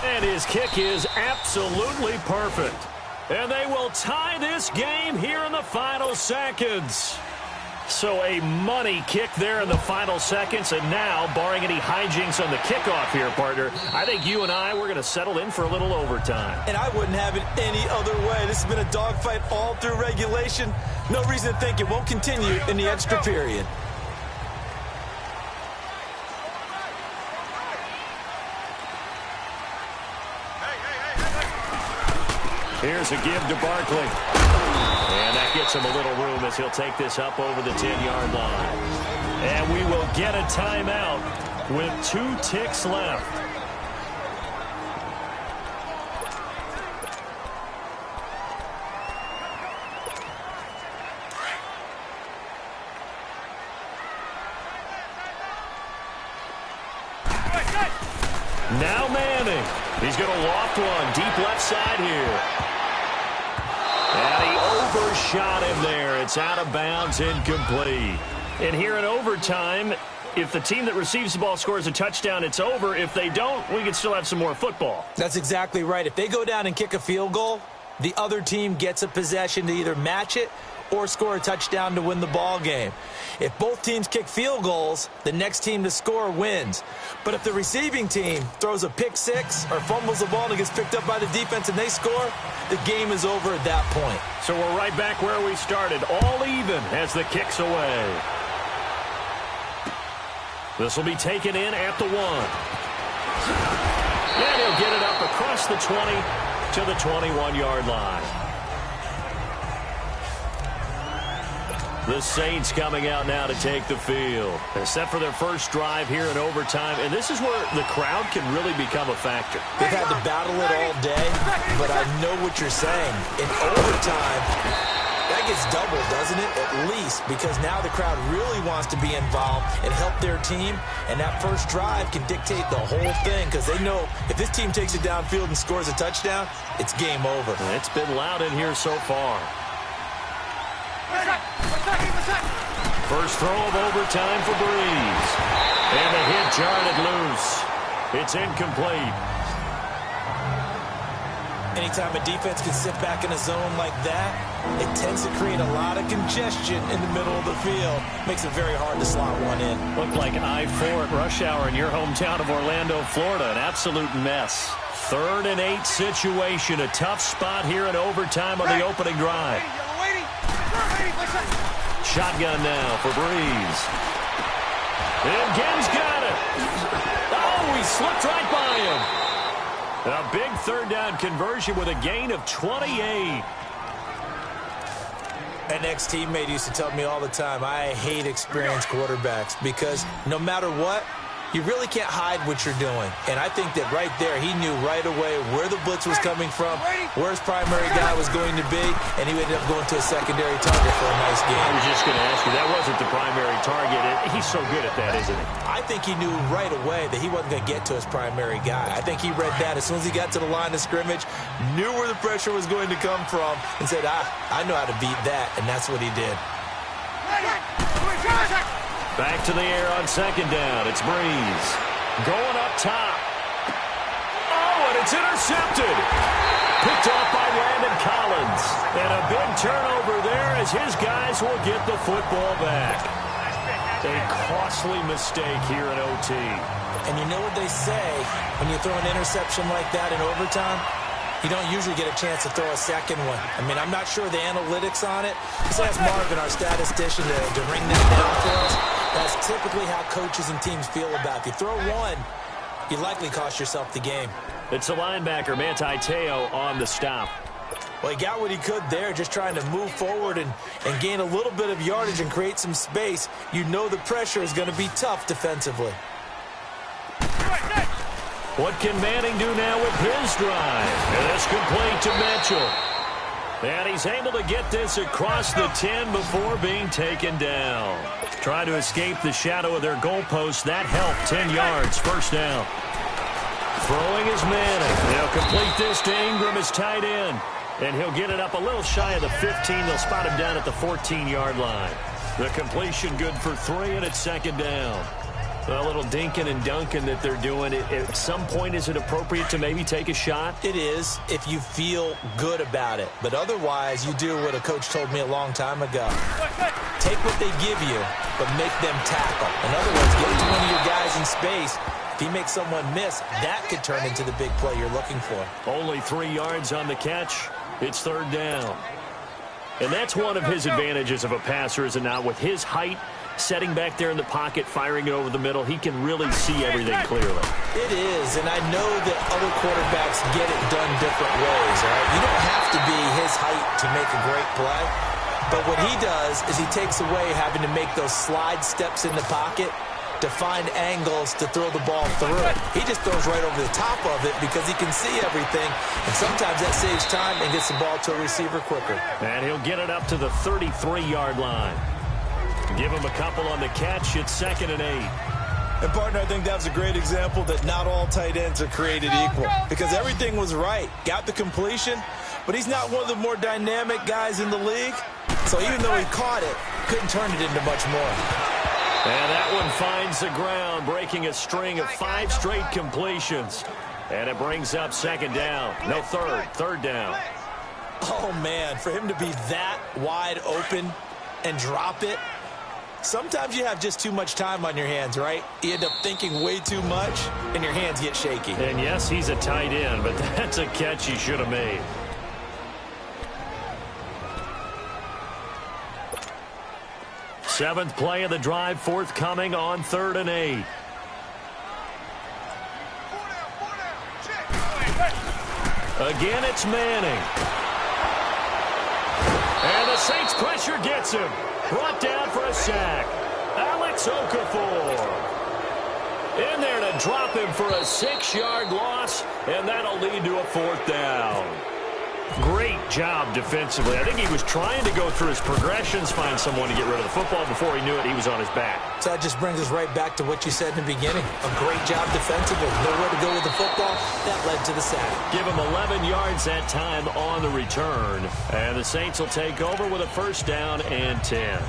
And his kick is absolutely perfect. And they will tie this game here in the final seconds. So a money kick there in the final seconds. And now, barring any hijinks on the kickoff here, partner, I think you and I, we're going to settle in for a little overtime. And I wouldn't have it any other way. This has been a dogfight all through regulation. No reason to think it won't continue in the extra period. Here's a give to Barkley. And that gets him a little room as he'll take this up over the 10-yard line. And we will get a timeout with 2 ticks left. Now Manning. He's going to loft one deep left side here. And he overshot him there. It's out of bounds, incomplete. And here in overtime, if the team that receives the ball scores a touchdown, it's over. If they don't, we can still have some more football. That's exactly right. If they go down and kick a field goal, the other team gets a possession to either match it or score a touchdown to win the ball game. If both teams kick field goals, the next team to score wins. But if the receiving team throws a pick six or fumbles the ball and it gets picked up by the defense and they score, the game is over at that point. So we're right back where we started, all even as the kick's away. This will be taken in at the 1. And he'll get it up across the 20 to the 21-yard line. The Saints coming out now to take the field. They're set for their first drive here in overtime, and this is where the crowd can really become a factor. They've had to battle it all day, but I know what you're saying. In overtime, that gets doubled, doesn't it? At least, because now the crowd really wants to be involved and help their team, and that first drive can dictate the whole thing, because they know if this team takes it downfield and scores a touchdown, it's game over. It's been loud in here so far. First throw of overtime for Breeze. And the hit jarred it loose. It's incomplete. Anytime a defense can sit back in a zone like that, it tends to create a lot of congestion in the middle of the field. Makes it very hard to slot one in. Looked like I-4 at rush hour in your hometown of Orlando, Florida. An absolute mess. 3rd and 8 situation. A tough spot here in overtime on the opening drive. Shotgun now for Breeze. And Gibbs got it. Oh, he slipped right by him. A big 3rd down conversion with a gain of 28. An ex-teammate used to tell me all the time, I hate experienced quarterbacks because no matter what, you really can't hide what you're doing. And I think that right there, he knew right away where the blitz was coming from, where his primary guy was going to be, and he ended up going to a secondary target for a nice game. I was just going to ask you, that wasn't the primary target. He's so good at that, isn't he? I think he knew right away that he wasn't going to get to his primary guy. I think he read that as soon as he got to the line of scrimmage, knew where the pressure was going to come from, and said, I know how to beat that, and that's what he did. Back to the air on 2nd down. It's Breeze. Going up top. Oh, and it's intercepted. Picked off by Landon Collins. And a big turnover there as his guys will get the football back. A costly mistake here in OT. And you know what they say, when you throw an interception like that in overtime, you don't usually get a chance to throw a second one. I mean, I'm not sure the analytics on it. Let's ask Marvin, our statistician, to ring that down for us. That's typically how coaches and teams feel about it. If you throw one, you likely cost yourself the game. It's the linebacker, Manti Te'o, on the stop. Well, he got what he could there, just trying to move forward and gain a little bit of yardage and create some space. You know the pressure is going to be tough defensively. What can Manning do now with his drive? And it's complete to Mitchell. And he's able to get this across the 10 before being taken down. Trying to escape the shadow of their goalpost. That helped. 10 yards, first down. Throwing is Manning. They'll complete this to Ingram as tight end. And he'll get it up a little shy of the 15. They'll spot him down at the 14-yard line. The completion good for 3, and it's second down. A little dinking and dunking that they're doing. At some point, is it appropriate to maybe take a shot? It is, if you feel good about it. But otherwise, you do what a coach told me a long time ago. Take what they give you, but make them tackle. In other words, get it to one of your guys in space. If he makes someone miss, that could turn into the big play you're looking for. Only 3 yards on the catch. It's third down. And that's one of his advantages of a passer, is it not? With his height, setting back there in the pocket, firing it over the middle, he can really see everything clearly. It is, and I know that other quarterbacks get it done different ways, all right? You don't have to be his height to make a great play, but what he does is he takes away having to make those slide steps in the pocket to find angles to throw the ball through. He just throws right over the top of it because he can see everything, and sometimes that saves time and gets the ball to a receiver quicker. And he'll get it up to the 33-yard line. Give him a couple on the catch. It's 2nd and 8. And, partner, I think that was a great example that not all tight ends are created equal, because everything was right. Got the completion, but he's not one of the more dynamic guys in the league. So even though he caught it, couldn't turn it into much more. And that one finds the ground, breaking a string of 5 straight completions. And it brings up second down. No, third down. Oh, man, for him to be that wide open and drop it. Sometimes you have just too much time on your hands, right? You end up thinking way too much, and your hands get shaky. And yes, he's a tight end, but that's a catch he should have made. Seventh play of the drive, forthcoming on 3rd and 8. Again, it's Manning. And the Saints pressure gets him. Brought down for a sack. Alex Okafor. In there to drop him for a 6-yard loss, and that'll lead to a 4th down. Great job defensively. I think he was trying to go through his progressions, find someone to get rid of the football. Before he knew it, he was on his back. So that just brings us right back to what you said in the beginning. A great job defensively. Nowhere to go with the football. That led to the sack. Give him 11 yards that time on the return. And the Saints will take over with a 1st down and 10.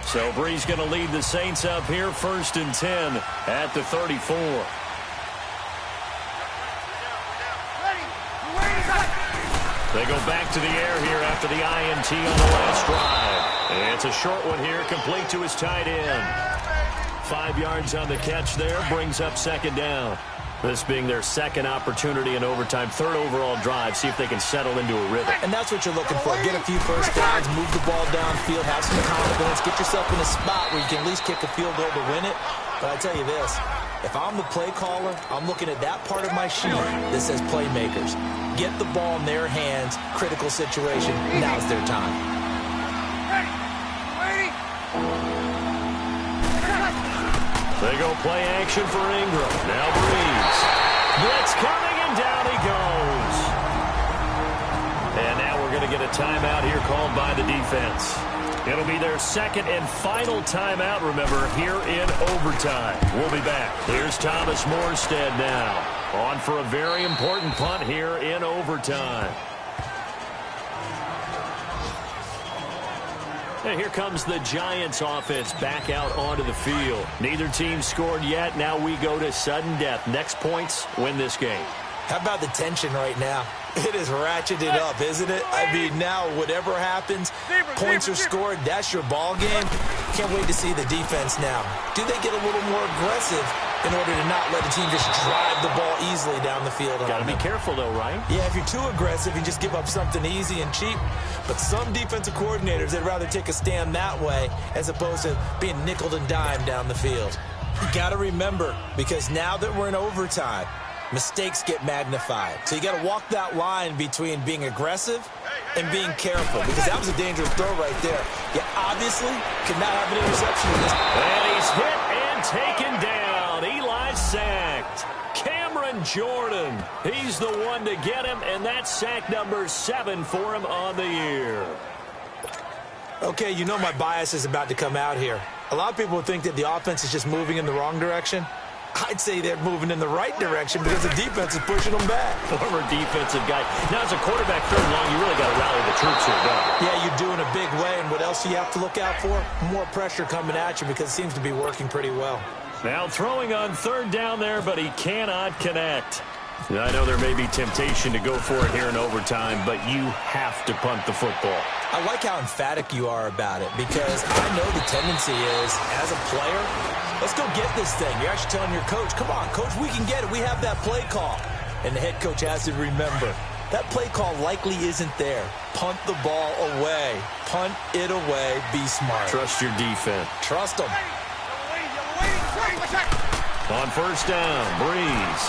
So Bree's going to lead the Saints up here, 1st and 10 at the 34. They go back to the air here after the INT on the last drive. And it's a short one here, complete to his tight end. 5 yards on the catch there, brings up second down. This being their second opportunity in overtime, 3rd overall drive, see if they can settle into a rhythm. And that's what you're looking for. Get a few first downs, move the ball downfield, have some confidence, get yourself in a spot where you can at least kick a field goal to win it. But I tell you this, if I'm the play caller, I'm looking at that part of my sheet that says playmakers. Get the ball in their hands, critical situation, now's their time. They go play action for Ingram. Now Breeze. Blitz coming, and down he goes. And now we're going to get a timeout here called by the defense. It'll be their second and final timeout, remember, here in overtime. We'll be back. Here's Thomas Morstead now. On for a very important punt here in overtime. And here comes the Giants offense back out onto the field. Neither team scored yet. Now we go to sudden death. Next points win this game. How about the tension right now? It is ratcheted up, isn't it? I mean, now whatever happens, points are scored, that's your ball game. Can't wait to see the defense now. Do they get a little more aggressive in order to not let the team just drive the ball easily down the field? Got to be careful, though, right? Yeah, if you're too aggressive, you just give up something easy and cheap. But some defensive coordinators, they'd rather take a stand that way as opposed to being nickeled and dimed down the field. You got to remember, because now that we're in overtime, mistakes get magnified. So you got to walk that line between being aggressive and being careful, because that was a dangerous throw right there. You obviously cannot have an interception in this. And he's hit and taken down. Eli sacked. Cameron Jordan, he's the one to get him, and that's sack number 7 for him on the year. Okay, you know my bias is about to come out here. A lot of people think that the offense is just moving in the wrong direction. I'd say they're moving in the right direction because the defense is pushing them back. Former defensive guy. Now, as a quarterback third long, you really got to rally the troops here, don't you? Yeah, you do in a big way. And what else do you have to look out for? More pressure coming at you because it seems to be working pretty well. Now throwing on third down there, but he cannot connect. I know there may be temptation to go for it here in overtime, but you have to punt the football. I like how emphatic you are about it because I know the tendency is, as a player, let's go get this thing. You're actually telling your coach, come on, coach, we can get it. We have that play call. And the head coach has to remember, that play call likely isn't there. Punt the ball away. Punt it away. Be smart. Trust your defense. Trust them. On first down, Breeze.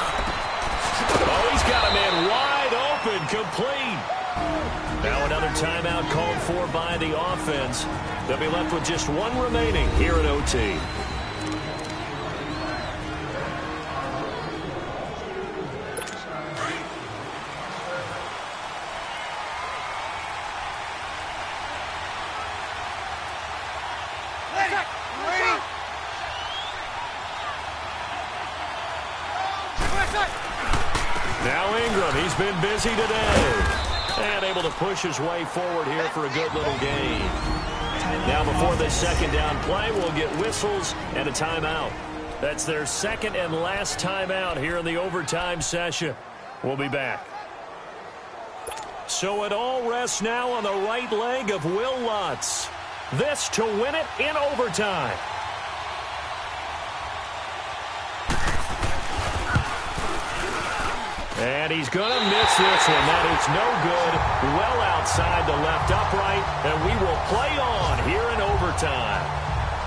Oh, he's got a man wide open, complete. Now another timeout called for by the offense. They'll be left with just one remaining here in OT. Now Ingram, he's been busy today. And able to push his way forward here for a good little gain. Now before the second down play, we'll get whistles and a timeout. That's their second and last timeout here in the overtime session. We'll be back. So it all rests now on the right leg of Will Lutz. This to win it in overtime. And he's going to miss this one. That is no good. Well outside the left upright. And we will play on here in overtime.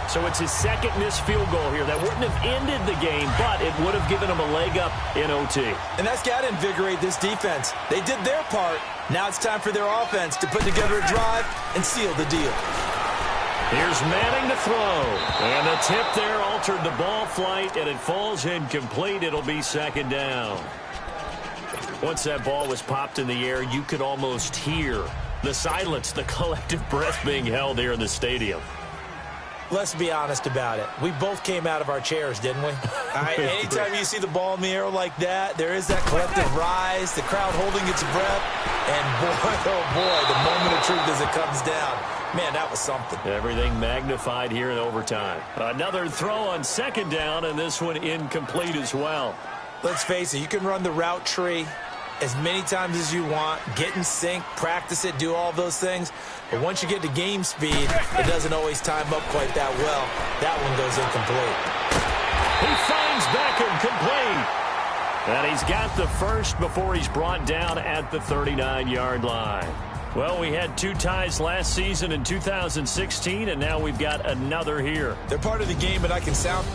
So it's his second missed field goal here. That wouldn't have ended the game, but it would have given him a leg up in OT. And that's got to invigorate this defense. They did their part. Now it's time for their offense to put together a drive and seal the deal. Here's Manning to throw. And the tip there altered the ball flight, and it falls incomplete. It'll be second down. Once that ball was popped in the air, you could almost hear the silence, the collective breath being held here in the stadium. Let's be honest about it. We both came out of our chairs, didn't we? All right, anytime you see the ball in the air like that, there is that collective rise, the crowd holding its breath, and boy, oh boy, the moment of truth as it comes down. Man, that was something. Everything magnified here in overtime. Another throw on second down, and this one incomplete as well. Let's face it, you can run the route tree as many times as you want, get in sync, practice it, do all those things. But once you get to game speed, it doesn't always time up quite that well. That one goes incomplete. He finds Beckham complete. And he's got the first before he's brought down at the 39-yard line. Well, we had 2 ties last season in 2016, and now we've got another here. They're part of the game, but I can sound